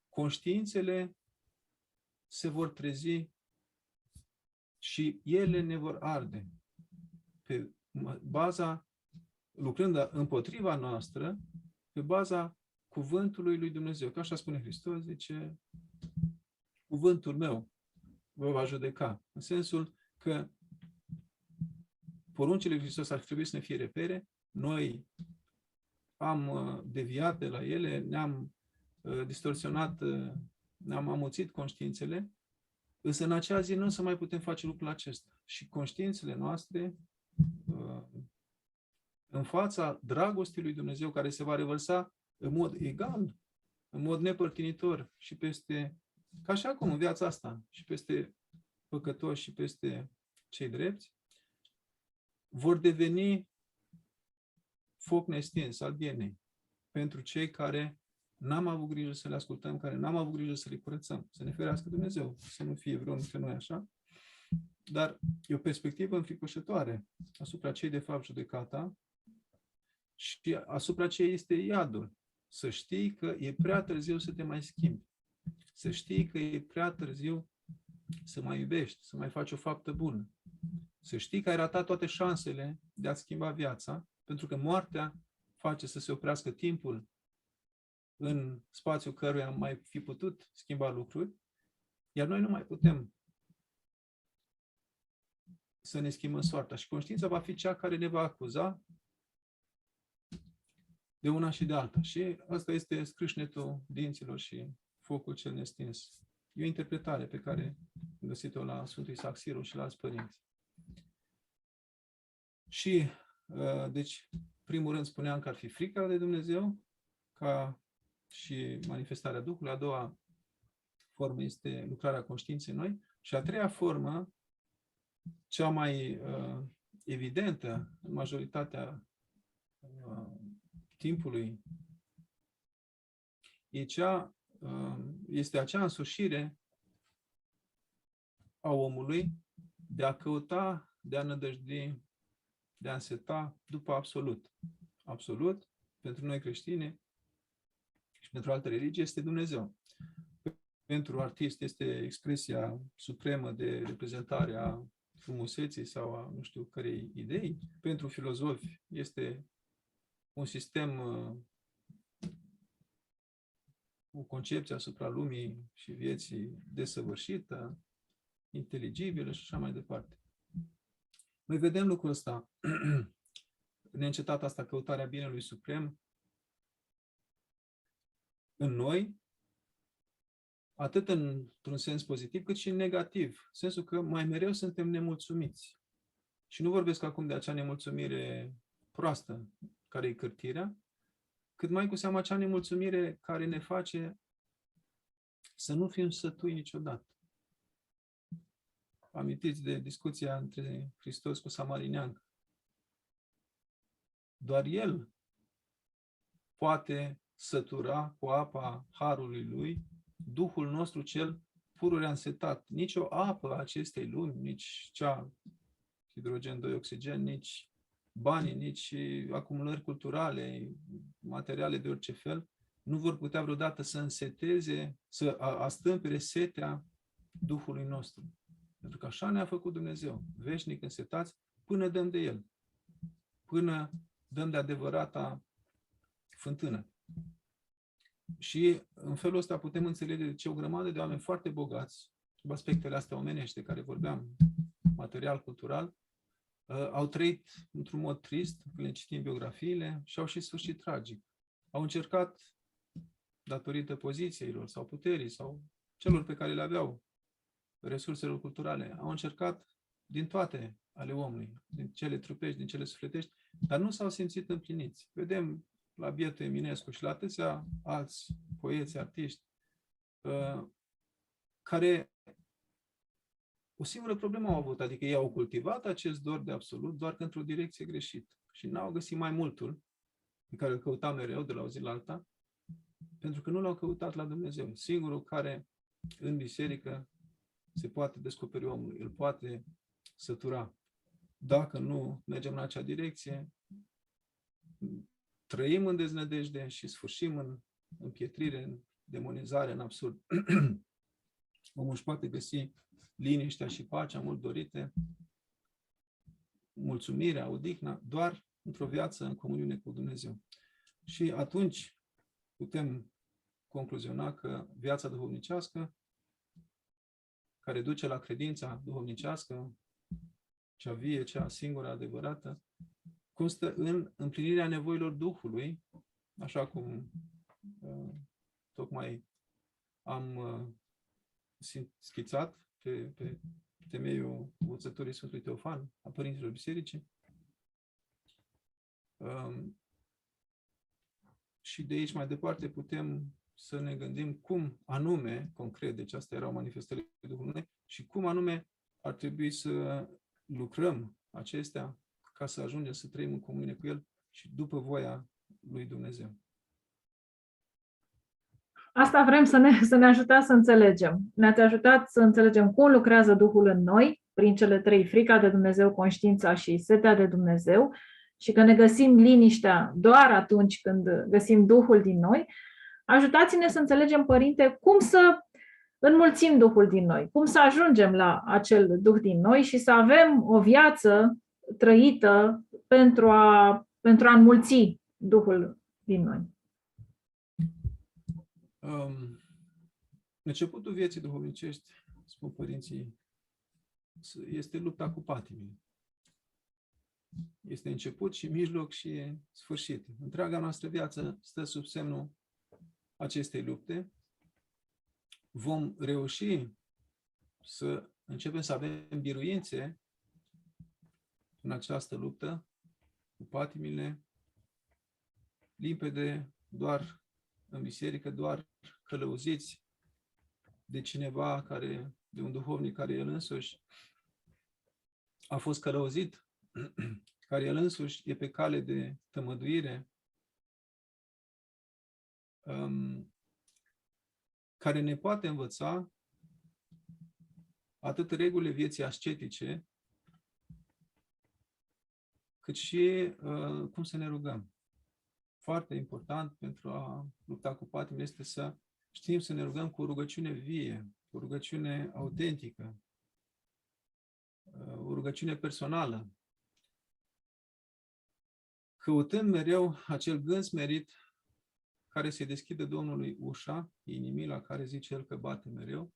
conștiințele se vor trezi și ele ne vor arde pe baza, lucrând împotriva noastră, pe baza cuvântului lui Dumnezeu. Că așa spune Hristos, zice, cuvântul meu vă va judeca. În sensul că poruncile lui Hristos ar trebui să ne fie repere, noi am deviat de la ele, ne-am distorsionat, ne-am amuțit conștiințele, însă în acea zi nu o să mai putem face lucrul acesta. Și conștiințele noastre, în fața dragostii lui Dumnezeu, care se va revărsa în mod egal, în mod nepărtinitor și peste, ca și acum în viața asta, și peste păcătoși și peste cei drepți, vor deveni foc nestins al bienei pentru cei care n-am avut grijă să le ascultăm, care n-am avut grijă să le curățăm. Să ne ferească Dumnezeu, să nu fie vreunul dintre noi așa. Dar e o perspectivă înfricoșătoare asupra cei de fapt judecata și asupra cei este iadul. Să știi că e prea târziu să te mai schimbi. Să știi că e prea târziu să mai iubești, să mai faci o faptă bună. Să știi că ai ratat toate șansele de a schimba viața, pentru că moartea face să se oprească timpul în spațiul căruia am mai fi putut schimba lucruri, iar noi nu mai putem să ne schimbăm soarta. Și conștiința va fi cea care ne va acuza de una și de alta. Și asta este scrâșnetul dinților și focul cel nestins. E o interpretare pe care am găsit-o la Sfântul Isaac Siru și la alți părinți. Și, deci, primul rând spuneam că ar fi frica de Dumnezeu, ca și manifestarea Duhului. A doua formă este lucrarea conștiinței noi. Și a treia formă, cea mai evidentă în majoritatea timpului este acea însușire a omului de a căuta, de a nădăjdui, de a înseta după absolut. Absolut, pentru noi creștini și pentru alte religii, este Dumnezeu. Pentru artist este expresia supremă de reprezentare a frumuseții sau a nu știu cărei idei. Pentru filozofi este un sistem, o concepție asupra lumii și vieții desăvârșită, inteligibilă și așa mai departe. Noi vedem lucrul ăsta, neîncetat asta, căutarea binelui suprem în noi, atât într-un sens pozitiv, cât și în negativ. Sensul că mai mereu suntem nemulțumiți. Și nu vorbesc acum de acea nemulțumire proastă, care e cârtirea, cât mai cu seamă acea nemulțumire care ne face să nu fim sătui niciodată. Amintiți de discuția între Hristos cu Samarineancă. Doar El poate sătura cu apa harului Lui Duhul nostru cel pururea însetat. Nici o apă a acestei lumi, nici cea hidrogen 2 oxigen, nici banii, nici acumulări culturale, materiale de orice fel, nu vor putea vreodată să înseteze, să astâmpere setea Duhului nostru. Pentru că așa ne-a făcut Dumnezeu, veșnic însetați, până dăm de El, până dăm de adevărata fântână. Și în felul ăsta putem înțelege de ce o grămadă de oameni foarte bogați, sub aspectele astea omenești de care vorbeam, material, cultural, au trăit într-un mod trist, când le citim biografiile, și au și sfârșit tragic. Au încercat, datorită pozițiilor sau puterii sau celor pe care le aveau, resurselor culturale, au încercat din toate ale omului, din cele trupești, din cele sufletești, dar nu s-au simțit împliniți. Vedem la bietul Eminescu și la atâția alți poeți, artiști, care o singură problemă au avut, adică ei au cultivat acest dor de absolut, doar că într-o direcție greșită. Și n-au găsit mai multul, pe care îl căutau mereu de la o zi la alta, pentru că nu l-au căutat la Dumnezeu. Singurul care în biserică se poate descoperi omul, îl poate sătura. Dacă nu mergem în acea direcție, trăim în deznădejde și sfârșim în împietrire, în demonizare, în absurd. Omul își poate găsi liniștea și pacea mult dorite, mulțumirea, odihna, doar într-o viață în comuniune cu Dumnezeu. Și atunci putem concluziona că viața duhovnicească, care duce la credința duhovnicească, cea vie, cea singură adevărată, constă în împlinirea nevoilor Duhului, așa cum tocmai am schițat pe temeiul învățăturii Sfântului Teofan, a Părinților Bisericii. Și de aici mai departe putem să ne gândim cum anume, concret, deci astea erau manifestările Duhului, și cum anume ar trebui să lucrăm acestea ca să ajungem să trăim în comunie cu El și după voia lui Dumnezeu. Asta vrem să ne ajutați să înțelegem. Ne-ați ajutat să înțelegem cum lucrează Duhul în noi, prin cele trei: frica de Dumnezeu, conștiința și setea de Dumnezeu, și că ne găsim liniștea doar atunci când găsim Duhul din noi. Ajutați-ne să înțelegem, Părinte, cum să înmulțim Duhul din noi, cum să ajungem la acel Duh din noi și să avem o viață trăită pentru a înmulți Duhul din noi. Începutul vieții duhovnicești, spun părinții, este lupta cu patimile. Este început și mijloc și sfârșit. Întreaga noastră viață stă sub semnul acestei lupte. Vom reuși să începem să avem biruințe în această luptă cu patimile, limpede, doar în biserică, doar călăuziți de cineva de un duhovnic care el însuși a fost călăuzit, care el însuși e pe cale de tămăduire. care ne poate învăța atât regulile vieții ascetice, cât și cum să ne rugăm. Foarte important pentru a lupta cu patimile este să știm să ne rugăm cu o rugăciune vie, cu o rugăciune autentică, o rugăciune personală, căutând mereu acel gând smerit care se deschide Domnului ușa, inimii la care zice El că bate mereu,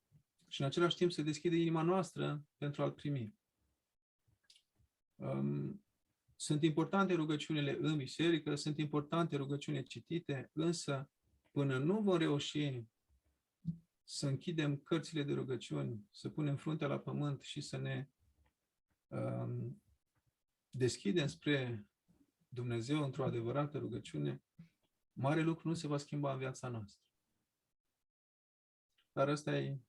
și în același timp se deschide inima noastră pentru a-L primi. Sunt importante rugăciunile în biserică, sunt importante rugăciunile citite, însă până nu vom reuși să închidem cărțile de rugăciuni, să punem fruntea la pământ și să ne deschidem spre Dumnezeu într-o adevărată rugăciune, mare lucru nu se va schimba în viața noastră. Dar ăsta e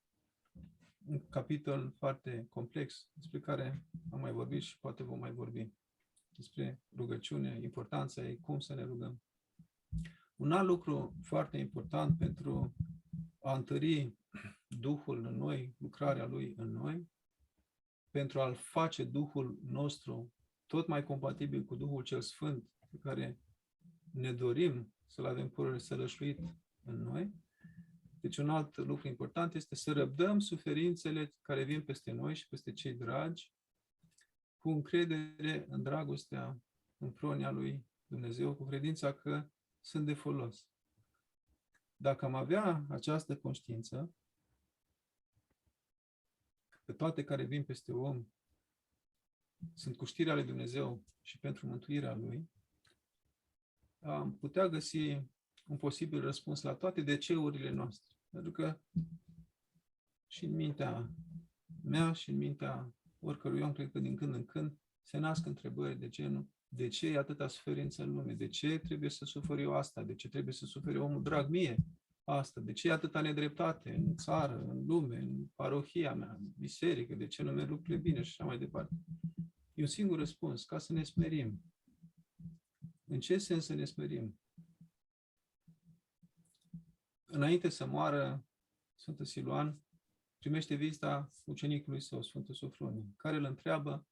un capitol foarte complex, despre care am mai vorbit și poate vom mai vorbi. Despre rugăciune, importanța ei, cum să ne rugăm. Un alt lucru foarte important pentru a întări Duhul în noi, lucrarea Lui în noi, pentru a-L face Duhul nostru tot mai compatibil cu Duhul cel Sfânt, pe care ne dorim să-L avem pururea sălășluit în noi. Deci un alt lucru important este să răbdăm suferințele care vin peste noi și peste cei dragi, cu încredere în dragostea, în pronia lui Dumnezeu, cu credința că sunt de folos. Dacă am avea această conștiință, că toate care vin peste om sunt cu știrea lui Dumnezeu și pentru mântuirea lui, am putea găsi un posibil răspuns la toate de-ceurile noastre. Pentru că și în mintea mea și în mintea oricărui om, cred că din când în când se nasc întrebări de genul: de ce e atâta suferință în lume? De ce trebuie să sufăr eu asta? De ce trebuie să sufere omul drag mie asta? De ce e atâta nedreptate în țară, în lume, în parohia mea, în biserică? De ce nu merg lucrurile bine și așa mai departe? E un singur răspuns: ca să ne smerim. În ce sens să ne smerim? Înainte să moară Sfântul Siluan, primește vizita ucenicului său, Sfântul Sofronie, care îl întreabă: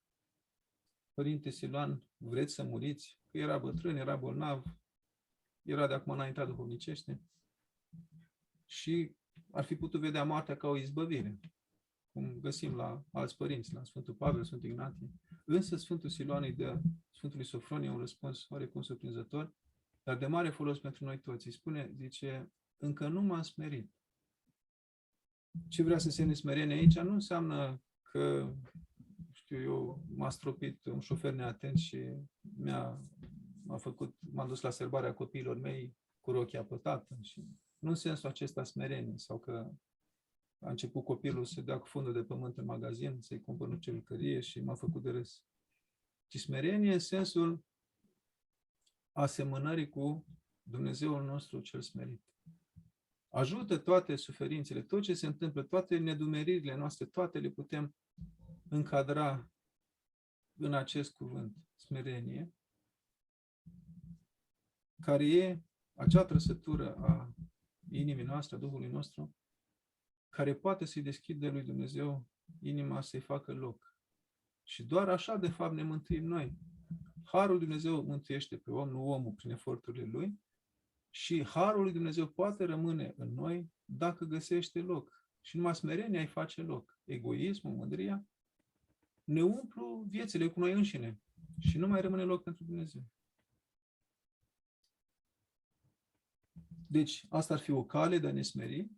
Părinte Siluan, vreți să muriți? Că era bătrân, era bolnav, era de acum înaintea duhovnicește și ar fi putut vedea moartea ca o izbăvire, cum găsim la alți părinți, la Sfântul Pavel, Sfântul Ignatie. Însă Sfântul Siluan îi dă Sfântului Sofronie un răspuns oarecum surprinzător, dar de mare folos pentru noi toți. Îi spune, zice: încă nu m-am smerit. Ce vrea să însemne smerenie aici nu înseamnă că, știu eu, m-a stropit un șofer neatent și m-a dus la serbarea copiilor mei cu rochia pătată. Și nu în sensul acesta smerenie, sau că a început copilul să dea cu fundul de pământ în magazin, să-i cumpăr o celucărie și m-a făcut de râs. Ci smerenie în sensul asemănării cu Dumnezeul nostru cel smerit. Ajută toate suferințele, tot ce se întâmplă, toate nedumeririle noastre, toate le putem încadra în acest cuvânt, smerenie, care e acea trăsătură a inimii noastre, a Duhului nostru, care poate să-i deschide lui Dumnezeu inima, să-i facă loc. Și doar așa, de fapt, ne mântuim noi. Harul Dumnezeu mântuiește pe om, nu omul prin eforturile lui, și harul lui Dumnezeu poate rămâne în noi dacă găsește loc. Și numai smerenia îi face loc. Egoismul, mândria, ne umplu viețile cu noi înșine și nu mai rămâne loc pentru Dumnezeu. Deci, asta ar fi o cale de a ne smeri,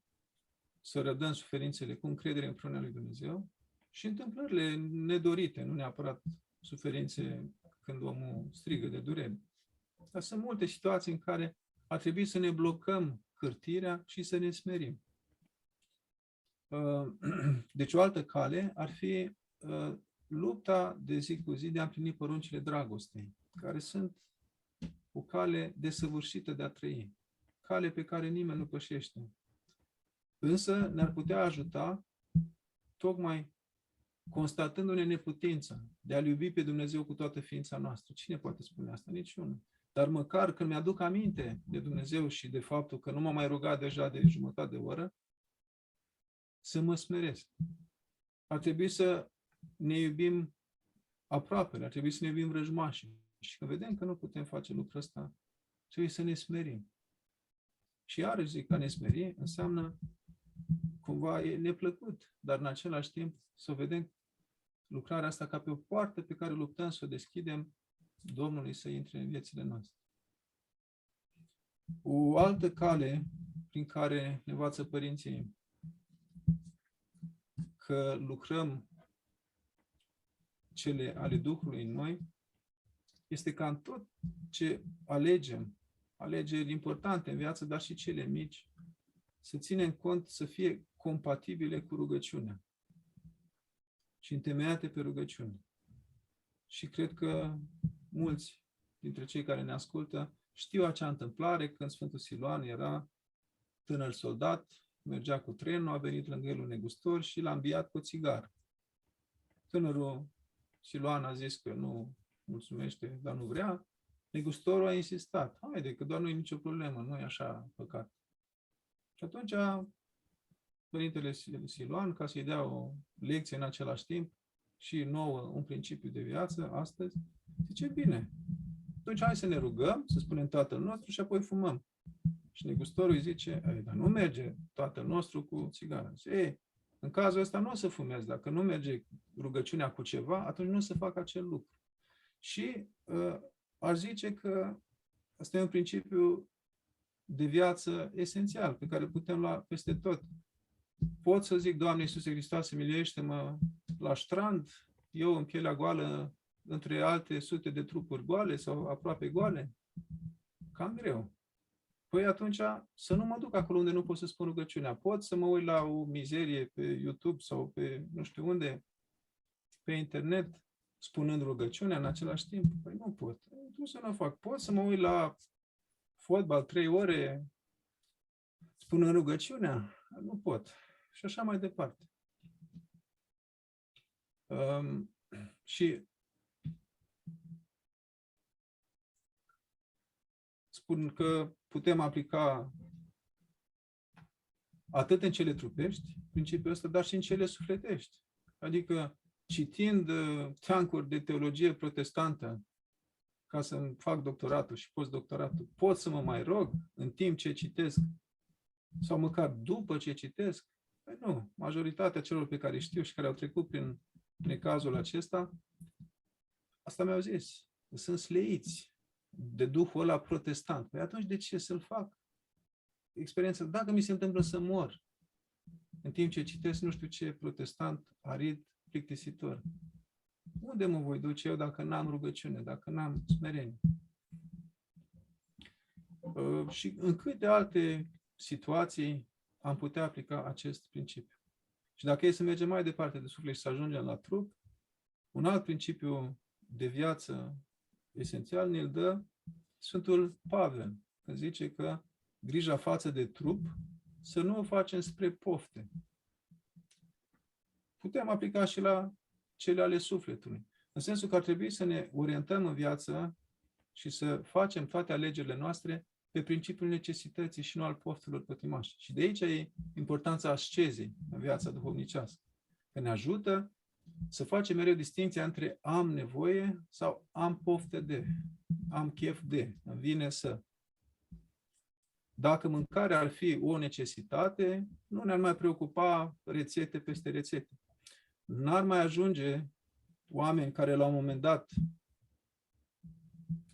să răbdăm suferințele cu încredere în prunea lui Dumnezeu și întâmplările nedorite, nu neapărat suferințe când omul strigă de durere. Dar sunt multe situații în care ar trebui să ne blocăm hârtirea și să ne smerim. Deci o altă cale ar fi lupta de zi cu zi de a împlini poruncile dragostei, care sunt o cale desăvârșită de a trăi, cale pe care nimeni nu pășește. Însă ne-ar putea ajuta tocmai constatându-ne neputința de a-L iubi pe Dumnezeu cu toată ființa noastră. Cine poate spune asta? Niciunul. Dar măcar când mi-aduc aminte de Dumnezeu și de faptul că nu m-am mai rugat deja de jumătate de oră, să mă smeresc. Ar trebui să ne iubim aproapele, ar trebui să ne iubim vrăjmașii. Și când vedem că nu putem face lucrul ăsta, trebuie să ne smerim. Și iarăși zic că ne smeri înseamnă cumva e neplăcut, dar în același timp să vedem lucrarea asta ca pe o poartă pe care luptăm să o deschidem Domnului să intre în viețile noastre. O altă cale prin care ne învață părinții că lucrăm cele ale Duhului în noi este ca în tot ce alegem, alegeri importante în viață, dar și cele mici, să ținem cont să fie compatibile cu rugăciunea și întemeiate pe rugăciune. Și cred că mulți dintre cei care ne ascultă știu acea întâmplare când Sfântul Siluan era tânăr soldat, mergea cu trenul, a venit lângă el un negustor și l-a înviat cu o țigară. Tânărul Siluan a zis că nu mulțumește, dar nu vrea. Negustorul a insistat. Haide, că doar nu e nicio problemă, nu e așa păcat. Și atunci Părintele Siluan, ca să-i dea o lecție în același timp și nouă un principiu de viață astăzi, zice, bine, atunci hai să ne rugăm, să spunem Tatăl nostru și apoi fumăm. Și negustorul îi zice, dar nu merge Tatăl nostru cu țigara. Zice, în cazul ăsta nu o să fumezi. Dacă nu merge rugăciunea cu ceva, atunci nu o să fac acel lucru. Și aș zice că ăsta e un principiu de viață esențial, pe care îl putem lua peste tot. Pot să zic, Doamne Iisuse Hristoase, miluiește-mă la strand, eu în pielea goală, între alte sute de trupuri goale sau aproape goale? Cam greu. Păi atunci să nu mă duc acolo unde nu pot să spun rugăciunea. Pot să mă uit la o mizerie pe YouTube sau pe nu știu unde, pe internet, spunând rugăciunea în același timp? Păi nu pot. Nu să nu fac. Pot să mă uit la fotbal 3 ore spunând rugăciunea? Nu pot. Și așa mai departe. Și spun că putem aplica atât în cele trupești, principiul ăsta, dar și în cele sufletești. Adică, citind teancuri de teologie protestantă, ca să-mi fac doctoratul și postdoctoratul, pot să mă mai rog în timp ce citesc sau măcar după ce citesc? Păi nu. Majoritatea celor pe care știu și care au trecut prin necazul acesta, asta mi-au zis. Sunt sleiți de Duhul ăla protestant. Păi atunci de ce să-l fac? Experiența, dacă mi se întâmplă să mor în timp ce citesc nu știu ce protestant, arid, plictisitor, unde mă voi duce eu dacă n-am rugăciune, dacă n-am smerenie? Și în câte alte situații am putea aplica acest principiu. Și dacă e să mergem mai departe de suflet și să ajungem la trup, un alt principiu de viață esențial ne-l dă Sfântul Pavel, când zice că grija față de trup să nu o facem spre pofte. Putem aplica și la cele ale sufletului. În sensul că ar trebui să ne orientăm în viață și să facem toate alegerile noastre pe principiul necesității și nu al poftelor pătimașe. Și de aici e importanța ascezei în viața duhovnicească. Că ne ajută să facem mereu distinția între am nevoie sau am poftă de, am chef de, îmi vine să. Dacă mâncarea ar fi o necesitate, nu ne-ar mai preocupa rețete peste rețete. N-ar mai ajunge oameni care la un moment dat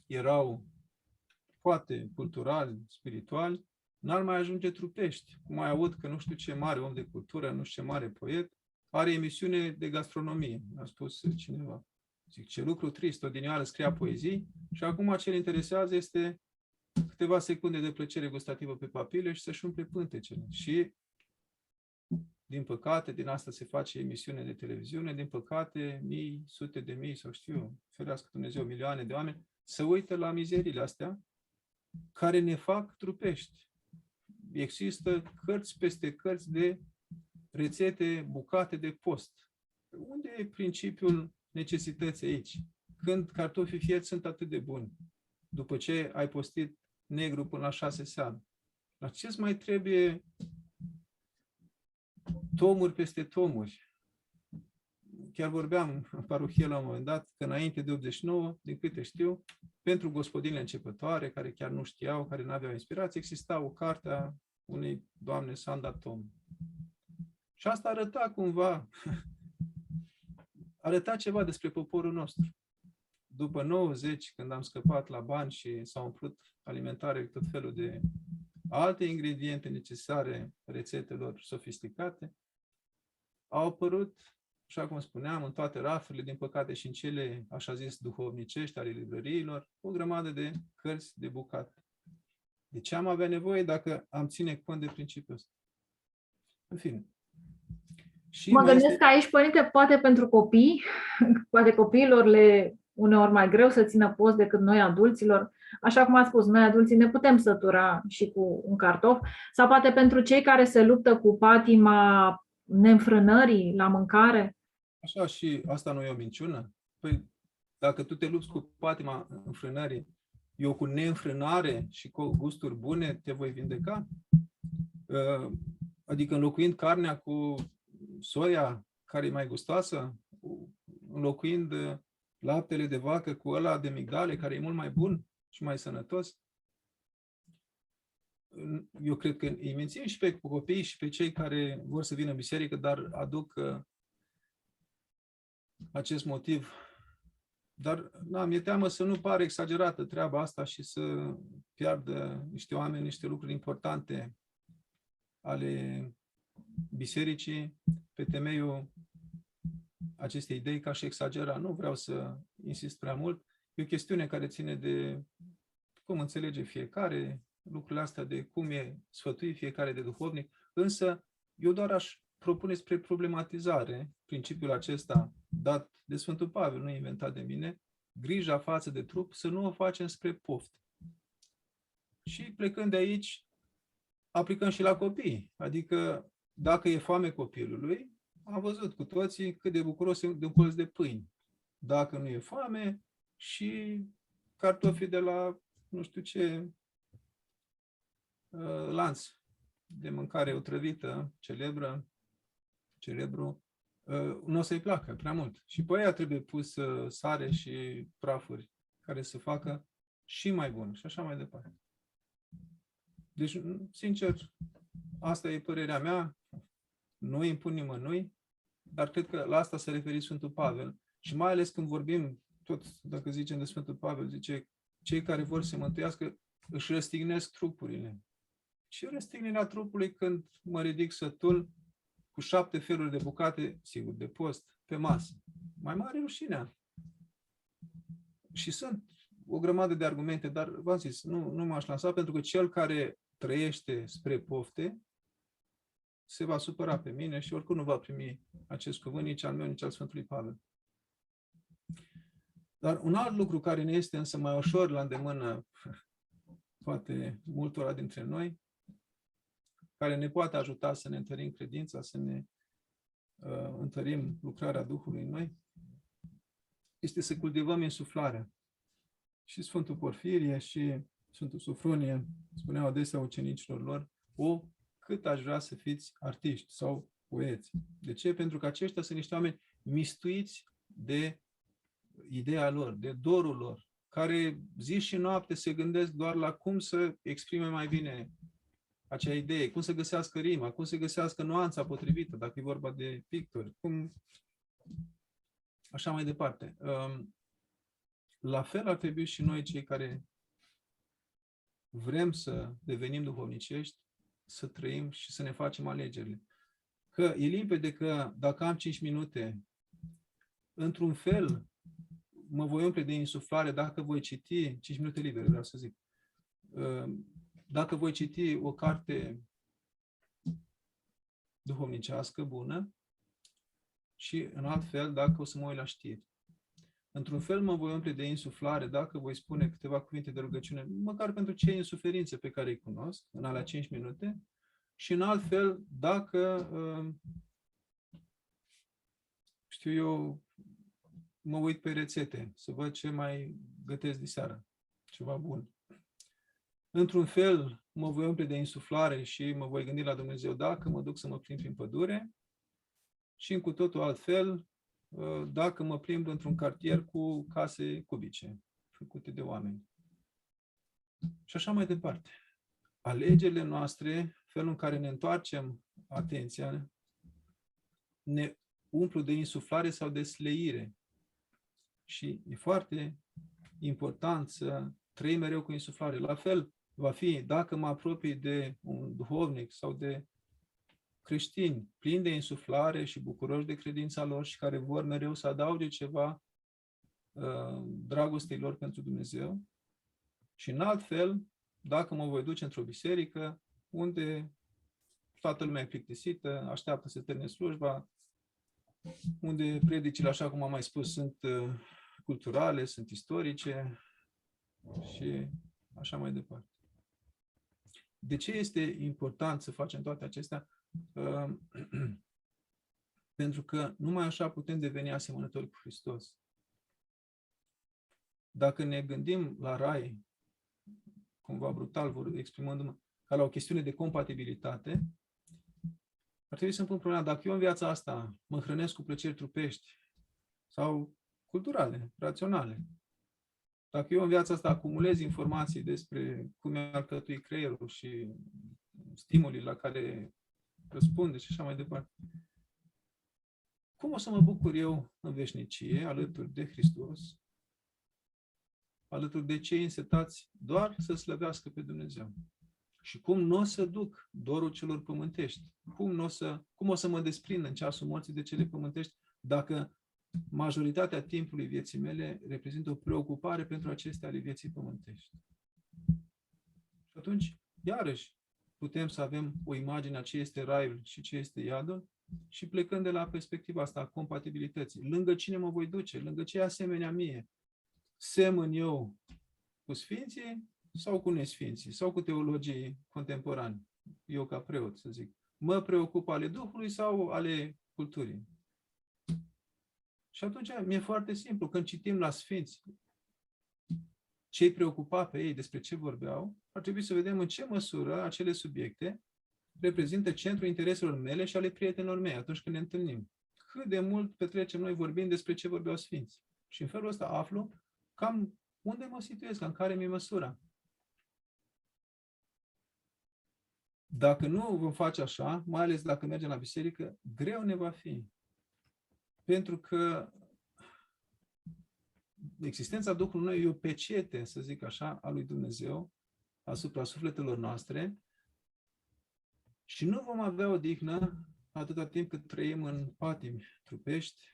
erau poate culturali, spirituali, n-ar mai ajunge trupești. Cum mai aud că nu știu ce mare om de cultură, nu știu ce mare poet, are emisiune de gastronomie, a spus cineva. Zic, ce lucru trist, odinioară scria poezii și acum ce îl interesează este câteva secunde de plăcere gustativă pe papile și să-și umple pântecele. Și, din păcate, din asta se face emisiune de televiziune, din păcate, mii, sute de mii, sau știu, ferească Dumnezeu, milioane de oameni, se uită la mizerile astea care ne fac trupești. Există cărți peste cărți de rețete, bucate de post. Unde e principiul necesității aici? Când cartofii fierți sunt atât de buni, după ce ai postit negru până la 6 seara. La ce-ți mai trebuie tomuri peste tomuri. Chiar vorbeam în parohie la un moment dat că înainte de 89, din câte știu, pentru gospodinile începătoare, care chiar nu știau, care nu aveau inspirație, exista o carte a unei doamne, Sanda Tom. Și asta arăta cumva, arăta ceva despre poporul nostru. După 90, când am scăpat la bani și s-au umplut alimentare tot felul de alte ingrediente necesare rețetelor sofisticate, au apărut, așa cum spuneam, în toate rafurile, din păcate și în cele, așa zis, duhovnicești ale librăriilor, o grămadă de cărți de bucate. De ce am avea nevoie dacă am ține cont de principiul ăsta? În fine. Și mă gândesc că aici, părinte, poate pentru copii, poate copiilor le uneori mai greu să țină post decât noi adulților. Așa cum ați spus, noi adulții ne putem sătura și cu un cartof. Sau poate pentru cei care se luptă cu patima neînfrânării la mâncare. Așa, și asta nu e o minciună? Păi, dacă tu te lupți cu patima înfrânării, eu cu neînfrânare și cu gusturi bune te voi vindeca? Adică înlocuind carnea cu soia, care e mai gustoasă, înlocuind laptele de vacă cu ăla de migdale, care e mult mai bun și mai sănătos. Eu cred că îi mențin și pe copii și pe cei care vor să vină în biserică, dar aduc acest motiv. Dar mi-e teamă să nu pare exagerată treaba asta și să piardă niște oameni niște lucruri importante ale bisericii pe temeiul acestei idei ca și exagera. Nu vreau să insist prea mult. E o chestiune care ține de cum înțelege fiecare lucrurile astea, de cum e sfătuit fiecare de duhovnic. Însă, eu doar aș propune spre problematizare principiul acesta dat de Sfântul Pavel, nu inventat de mine, grija față de trup, să nu o facem spre poftă. Și plecând de aici, aplicăm și la copii. Adică, dacă e foame copilului, am văzut cu toții cât de bucuros e de un colț de pâine. Dacă nu e foame, și cartofii de la nu știu ce lanț de mâncare otrăvită, celebru, nu o să-i placă prea mult. Și pe aia trebuie pus sare și prafuri care să facă și mai bun și așa mai departe. Deci, sincer, asta e părerea mea, nu îi impun nimănui, dar cred că la asta se referi Sfântul Pavel. Și mai ales când vorbim, tot dacă zicem de Sfântul Pavel, zice, cei care vor să se mântuiască își răstignesc trupurile. Și răstignirea trupului când mă ridic sătul cu 7 feluri de bucate, sigur, de post, pe masă. Mai mare rușinea. Și sunt o grămadă de argumente, dar v-am zis, nu m-aș lansa, pentru că cel care trăiește spre pofte se va supăra pe mine și oricum nu va primi acest cuvânt, nici al meu, nici al Sfântului Pavel. Dar un alt lucru care ne este însă mai ușor la îndemână, poate multora dintre noi, care ne poate ajuta să ne întărim credința, să ne întărim lucrarea Duhului în noi, este să cultivăm insuflarea. Și Sfântul Porfirie și Sfântul Sofronie spuneau adesea ucenicilor lor, cât aș vrea să fiți artiști sau poeți. De ce? Pentru că aceștia sunt niște oameni mistuiți de ideea lor, de dorul lor, care zi și noapte se gândesc doar la cum să exprime mai bine acea idee, cum să găsească rima, cum să găsească nuanța potrivită, dacă e vorba de pictori, cum... așa mai departe. La fel ar trebui și noi, cei care vrem să devenim duhovnicești, să trăim și să ne facem alegerile. Că e limpede că dacă am 5 minute, într-un fel, mă voi umple de insuflare dacă voi citi, 5 minute libere, vreau să zic, dacă voi citi o carte duhovnicească bună și, în alt fel, dacă o să mă uit la știri. Într-un fel mă voi umple de insuflare dacă voi spune câteva cuvinte de rugăciune, măcar pentru cei în suferință pe care îi cunosc, în alea 5 minute, și în alt fel, dacă, știu eu, mă uit pe rețete, să văd ce mai gătesc diseară, ceva bun. Într-un fel, mă voi umple de insuflare și mă voi gândi la Dumnezeu dacă mă duc să mă plimb prin pădure și în cu totul altfel dacă mă plimb într-un cartier cu case cubice, făcute de oameni. Și așa mai departe. Alegerile noastre, felul în care ne întoarcem atenția, ne umplu de insuflare sau de sleire. Și e foarte important să trăim mereu cu insuflare. La fel va fi dacă mă apropii de un duhovnic sau de creștini plini de insuflare și bucuroși de credința lor și care vor mereu să adauge ceva dragostei lor pentru Dumnezeu. Și în alt fel, dacă mă voi duce într-o biserică unde toată lumea e plictisită, așteaptă să termine slujba, unde predicile, așa cum am mai spus, sunt culturale, sunt istorice și așa mai departe. De ce este important să facem toate acestea? Pentru că numai așa putem deveni asemănători cu Hristos. Dacă ne gândim la rai, cumva brutal, exprimându-mă, ca la o chestiune de compatibilitate, ar trebui să-mi pun problema, dacă eu în viața asta mă hrănesc cu plăceri trupești sau culturale, raționale, dacă eu în viața asta acumulez informații despre cum mi-a alcătuit creierul și stimulii la care răspunde și așa mai departe, cum o să mă bucur eu în veșnicie, alături de Hristos, alături de cei însetați doar să slăvească pe Dumnezeu? Și cum nu o să duc dorul celor pământești? Cum o să mă desprind în ceasul morții de cele pământești dacă majoritatea timpului vieții mele reprezintă o preocupare pentru acestea ale vieții pământești? Și atunci, iarăși, putem să avem o imagine a ce este raiul și ce este iadul și plecând de la perspectiva asta a compatibilității. Lângă cine mă voi duce? Lângă ce asemenea mie? Semăn eu cu sfinții sau cu nesfinții? Sau cu teologii contemporani? Eu ca preot, să zic. Mă preocup ale Duhului sau ale culturii? Și atunci mi-e foarte simplu. Când citim la sfinți ce-i preocupa pe ei, despre ce vorbeau, ar trebui să vedem în ce măsură acele subiecte reprezintă centrul intereselor mele și ale prietenilor mei atunci când ne întâlnim. Cât de mult petrecem noi vorbind despre ce vorbeau sfinți. Și în felul ăsta aflu cam unde mă situez, cam care mi-e măsura. Dacă nu vom face așa, mai ales dacă mergem la biserică, greu ne va fi. Pentru că existența Duhului noi e o pecete, să zic așa, a lui Dumnezeu asupra sufletelor noastre și nu vom avea odihnă atâta timp cât trăim în patimi trupești,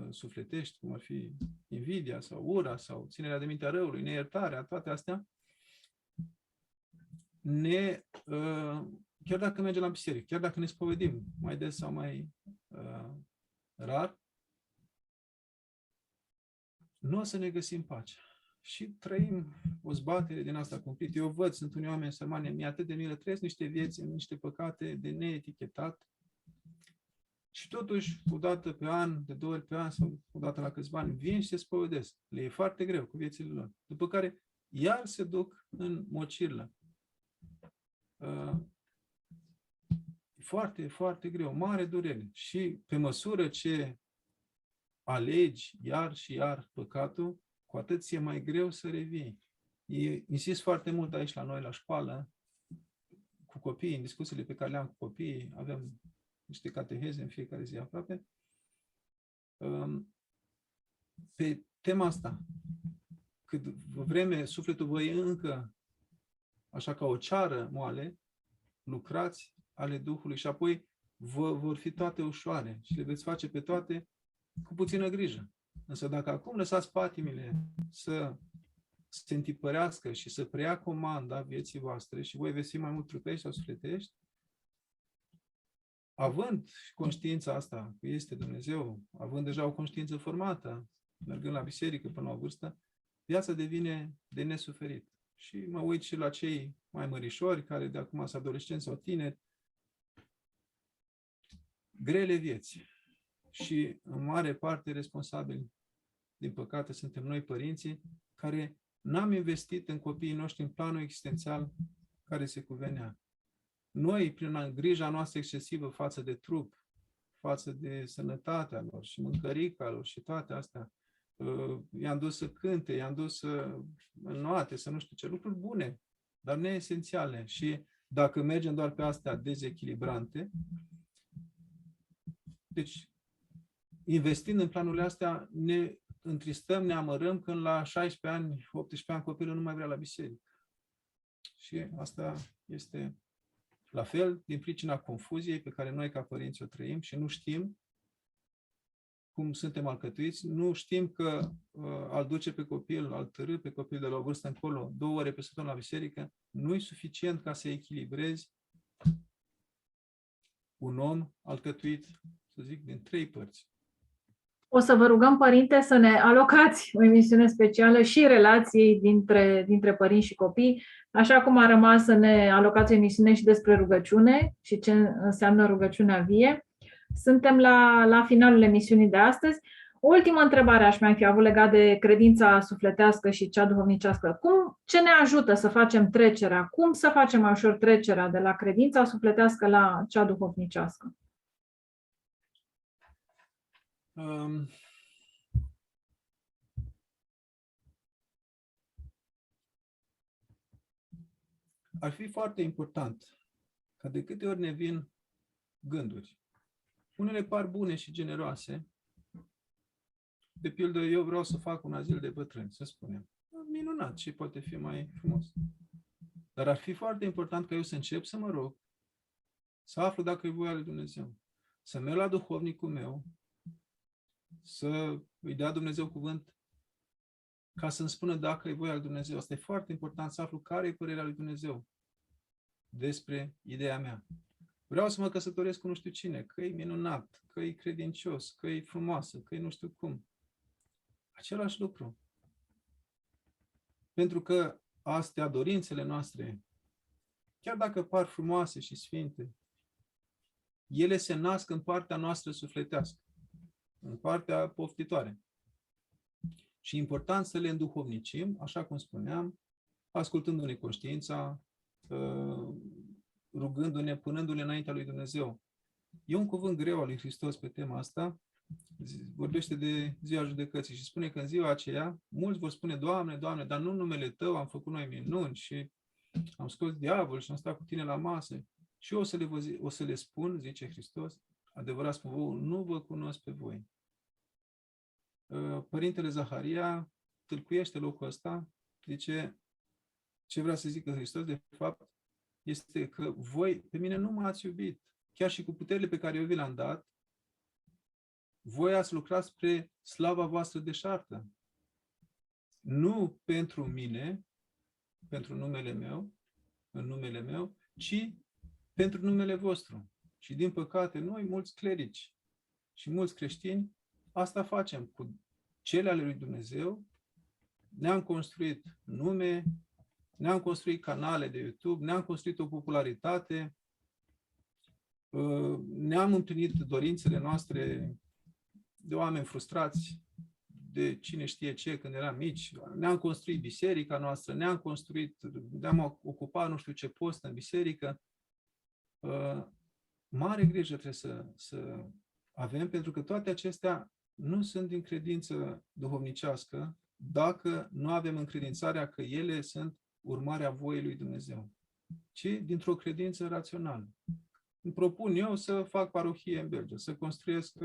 sufletești, cum ar fi invidia sau ura sau ținerea de mintea răului, neiertarea, toate astea, chiar dacă mergem la biserică, chiar dacă ne spovedim mai des sau mai rar, nu o să ne găsim pace. Și trăim o zbatere din asta cumplit. Eu văd, sunt unii oameni sărmani, mi-e atât de milă, trăiesc niște vieți, niște păcate de neetichetat. Și totuși, o dată pe an, de 2 ori pe an sau o dată la câțiva ani, vin și se spovedesc. Le e foarte greu cu viețile lor. După care iar se duc în mocirlă. Foarte, foarte greu, mare durere. Și pe măsură ce alegi iar și iar păcatul, cu atât ți-e mai greu să revii. Insist foarte mult aici la noi, la școală, cu copiii, în discuțiile pe care le am cu copiii, avem niște cateheze în fiecare zi aproape, pe tema asta. Cât vreme sufletul vă e încă așa ca o ceară moale, lucrați ale Duhului și apoi vor fi toate ușoare și le veți face pe toate cu puțină grijă. Însă dacă acum lăsați patimile să se întipărească și să preia comanda vieții voastre și voi veți fi mai mult trupești sau sufletești, având conștiința asta că este Dumnezeu, având deja o conștiință formată, mergând la biserică până la o vârstă, viața devine de nesuferit. Și mă uit și la cei mai mărișori, care de acum sunt adolescenți sau tineri, grele vieți. Și în mare parte responsabili, din păcate, suntem noi părinții, care n-am investit în copiii noștri în planul existențial care se cuvenea. Noi, prin grija noastră excesivă față de trup, față de sănătatea lor și mâncărica lor și toate astea. I-am dus să cânte, i-am dus să înnoate, să nu știu ce, lucruri bune, dar neesențiale. Și dacă mergem doar pe astea dezechilibrante, deci investind în planurile astea, ne întristăm, ne amărăm când la 16 ani, 18 ani copilul nu mai vrea la biserică. Și asta este la fel din pricina confuziei pe care noi ca părinți o trăim și nu știm cum suntem alcătuiți, nu știm că al duce pe copil, al târî pe copil de la o vârstă încolo 2 ore pe săptămână la biserică, nu e suficient ca să echilibrezi un om alcătuit, să zic, din 3 părți. O să vă rugăm, părinte, să ne alocați o emisiune specială și relației dintre părinți și copii, așa cum a rămas să ne alocați o emisiune și despre rugăciune și ce înseamnă rugăciunea vie. Suntem la finalul emisiunii de astăzi. O ultimă întrebare aș mai fi avut legat de credința sufletească și cea duhovnicească. Ce ne ajută să facem trecerea? Cum să facem mai ușor trecerea de la credința sufletească la cea duhovnicească? Ar fi foarte important ca de câte ori ne vin gânduri, unele par bune și generoase, de pildă, eu vreau să fac un azil de bătrâni, să spunem. Minunat, și poate fi mai frumos. Dar ar fi foarte important ca eu să încep să mă rog, să aflu dacă e voia lui Dumnezeu, să merg la duhovnicul meu, să îi dea Dumnezeu cuvânt ca să-mi spună dacă e voia lui Dumnezeu. Asta e foarte important, să aflu care e părerea lui Dumnezeu despre ideea mea. Vreau să mă căsătoresc cu nu știu cine, că e minunat, că e credincios, că e frumoasă, că e nu știu cum. Același lucru. Pentru că astea, dorințele noastre, chiar dacă par frumoase și sfinte, ele se nasc în partea noastră sufletească, în partea poftitoare. Și e important să le înduhovnicim, așa cum spuneam, ascultându-ne conștiința, rugându-ne, punându-le înaintea lui Dumnezeu. E un cuvânt greu al lui Hristos pe tema asta. Vorbește de ziua judecății și spune că în ziua aceea mulți vor spune: Doamne, Doamne, dar nu în numele Tău am făcut noi minuni și am scos diavol și am stat cu Tine la masă. Și eu o să le spun, zice Hristos, adevărat spun vouă, nu vă cunosc pe voi. Părintele Zaharia tâlcuiește locul ăsta, zice, ce vrea să zică Hristos, de fapt, este că voi, pe mine nu m-ați iubit. Chiar și cu puterile pe care eu vi le-am dat, voi ați lucrat spre slava voastră deșartă. Nu pentru mine, pentru numele meu, în numele meu, ci pentru numele vostru. Și din păcate, noi, mulți clerici și mulți creștini, asta facem cu cele ale lui Dumnezeu. Ne-am construit nume, ne-am construit canale de YouTube, ne-am construit o popularitate, ne-am împlinit dorințele noastre de oameni frustrați de cine știe ce când eram mici. Ne-am construit biserica noastră, ne-am ocupat nu știu ce post în biserică. Mare grijă trebuie să avem, pentru că toate acestea nu sunt din credință duhovnicească dacă nu avem încredințarea că ele sunt urmarea voii lui Dumnezeu, ci dintr-o credință rațională. Îmi propun eu să fac parohie în Belgia, să construiesc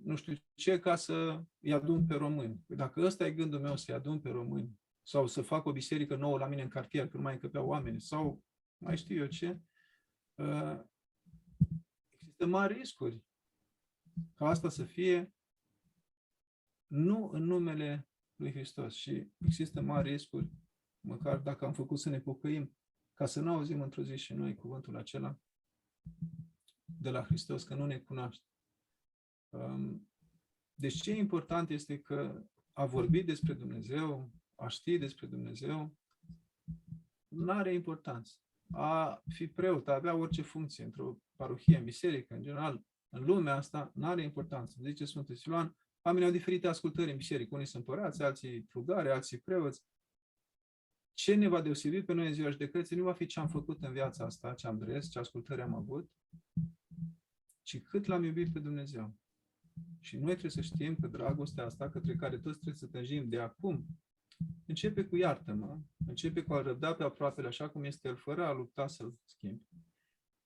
nu știu ce, ca să îi adun pe români. Dacă ăsta e gândul meu, să-i adun pe români, sau să fac o biserică nouă la mine în cartier, că nu mai încăpeau oameni, sau mai știu eu ce, există mari riscuri ca asta să fie nu în numele lui Hristos. Și există mari riscuri, măcar dacă am făcut să ne pocăim, ca să nu auzim într-o zi și noi cuvântul acela de la Hristos, că nu ne cunoaște. Deci ce e important este că a vorbi despre Dumnezeu, a ști despre Dumnezeu, nu are importanță. A fi preot, a avea orice funcție într-o parohie, în biserică, în general, în lumea asta, nu are importanță. Zice Sfântul Siluan, oamenii au diferite ascultări în biserică. Unii sunt împărați, alții rugare, alții preoți. Ce ne va deosebi pe noi în ziua judecății nu va fi ce am făcut în viața asta, ce am trăit, ce ascultări am avut, ci cât l-am iubit pe Dumnezeu. Și noi trebuie să știm că dragostea asta, către care toți trebuie să tânjim de acum, începe cu iartă-mă, începe cu a răbda pe aproapele așa cum este el, fără a lupta să-l schimbi.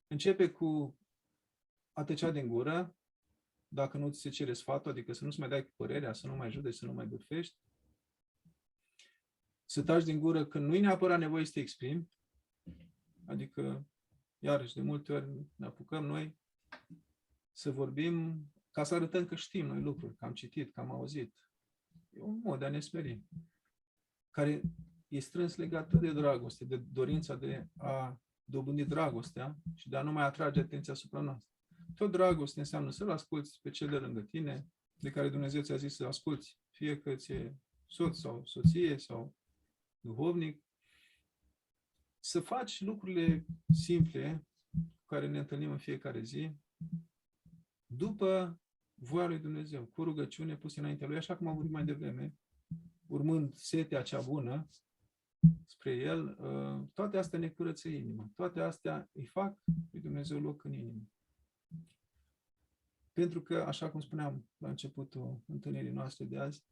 Începe cu a tăcea din gură, dacă nu ți se cere sfatul, adică să nu-ți mai dai cu părerea, să nu mai judeci, să nu mai bârfești. Să taci din gură când nu-i neapărat nevoie să te exprimi, adică, iarăși, de multe ori ne apucăm noi să vorbim ca să arătăm că știm noi lucruri, că am citit, că am auzit. E un mod de a ne smeri, care e strâns legat de dragoste, de dorința de a dobândi dragostea și de a nu mai atrage atenția asupra noastră. Tot dragoste înseamnă să-l asculți pe cel de lângă tine, de care Dumnezeu ți-a zis să asculți, fie că ți-e soț sau soție sau duhovnic, să faci lucrurile simple cu care ne întâlnim în fiecare zi, după voia lui Dumnezeu, cu rugăciune pusă înaintea lui, așa cum am vorbit mai devreme, urmând setea cea bună spre el, toate astea ne curăță inima. Toate astea îi fac lui Dumnezeu loc în inimă. Pentru că, așa cum spuneam la începutul întâlnirii noastre de azi,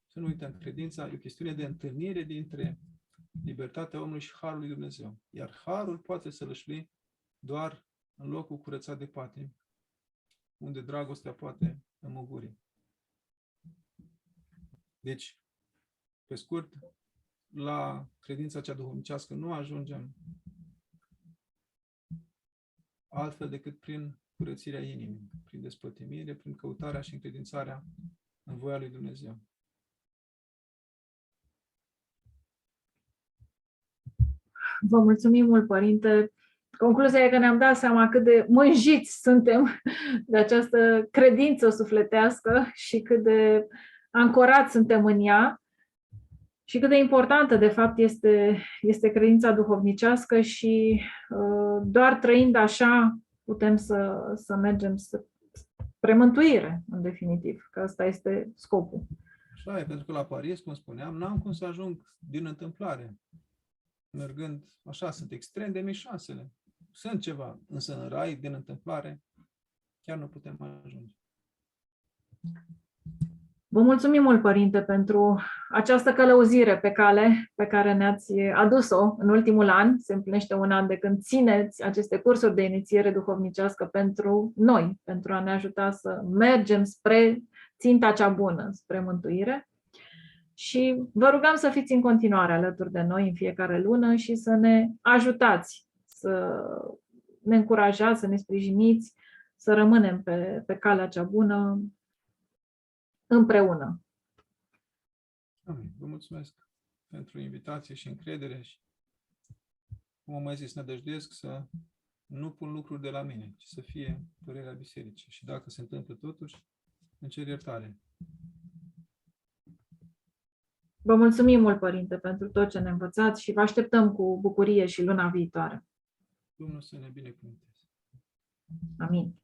să nu uităm, credința e o chestiune de întâlnire dintre libertatea omului și harul lui Dumnezeu. Iar harul poate să lășlui doar în locul curățat de patim, unde dragostea poate înmuguri. Deci, pe scurt, la credința cea duhovnicească nu ajungem altfel decât prin curățirea inimii, prin despătimire, prin căutarea și încredințarea în voia lui Dumnezeu. Vă mulțumim mult, Părinte. Concluzia e că ne-am dat seama cât de mânjiți suntem de această credință sufletească și cât de ancorați suntem în ea și cât de importantă, de fapt, este credința duhovnicească și doar trăind așa putem să mergem spre mântuire, în definitiv, că ăsta este scopul. Așa e, pentru că la Paris, cum spuneam, n-am cum să ajung din întâmplare. Mergând așa, sunt extrem de mici șansele. Sunt ceva, însă în rai, din întâmplare, chiar nu putem ajunge. Vă mulțumim mult, Părinte, pentru această călăuzire pe cale pe care ne-ați adus-o în ultimul an. Se împlinește un an de când țineți aceste cursuri de inițiere duhovnicească pentru noi, pentru a ne ajuta să mergem spre ținta cea bună, spre mântuire. Și vă rugăm să fiți în continuare alături de noi în fiecare lună și să ne ajutați, să ne încurajați, să ne sprijiniți, să rămânem pe calea cea bună împreună. Amin. Vă mulțumesc pentru invitație și încredere și, cum am mai zis, nădăjduiesc să nu pun lucruri de la mine, ci să fie părerea bisericii. Și dacă se întâmplă totuși, îmi cer iertare. Vă mulțumim mult, Părinte, pentru tot ce ne învățați și vă așteptăm cu bucurie și luna viitoare. Domnul să ne binecuvânteze. Amin.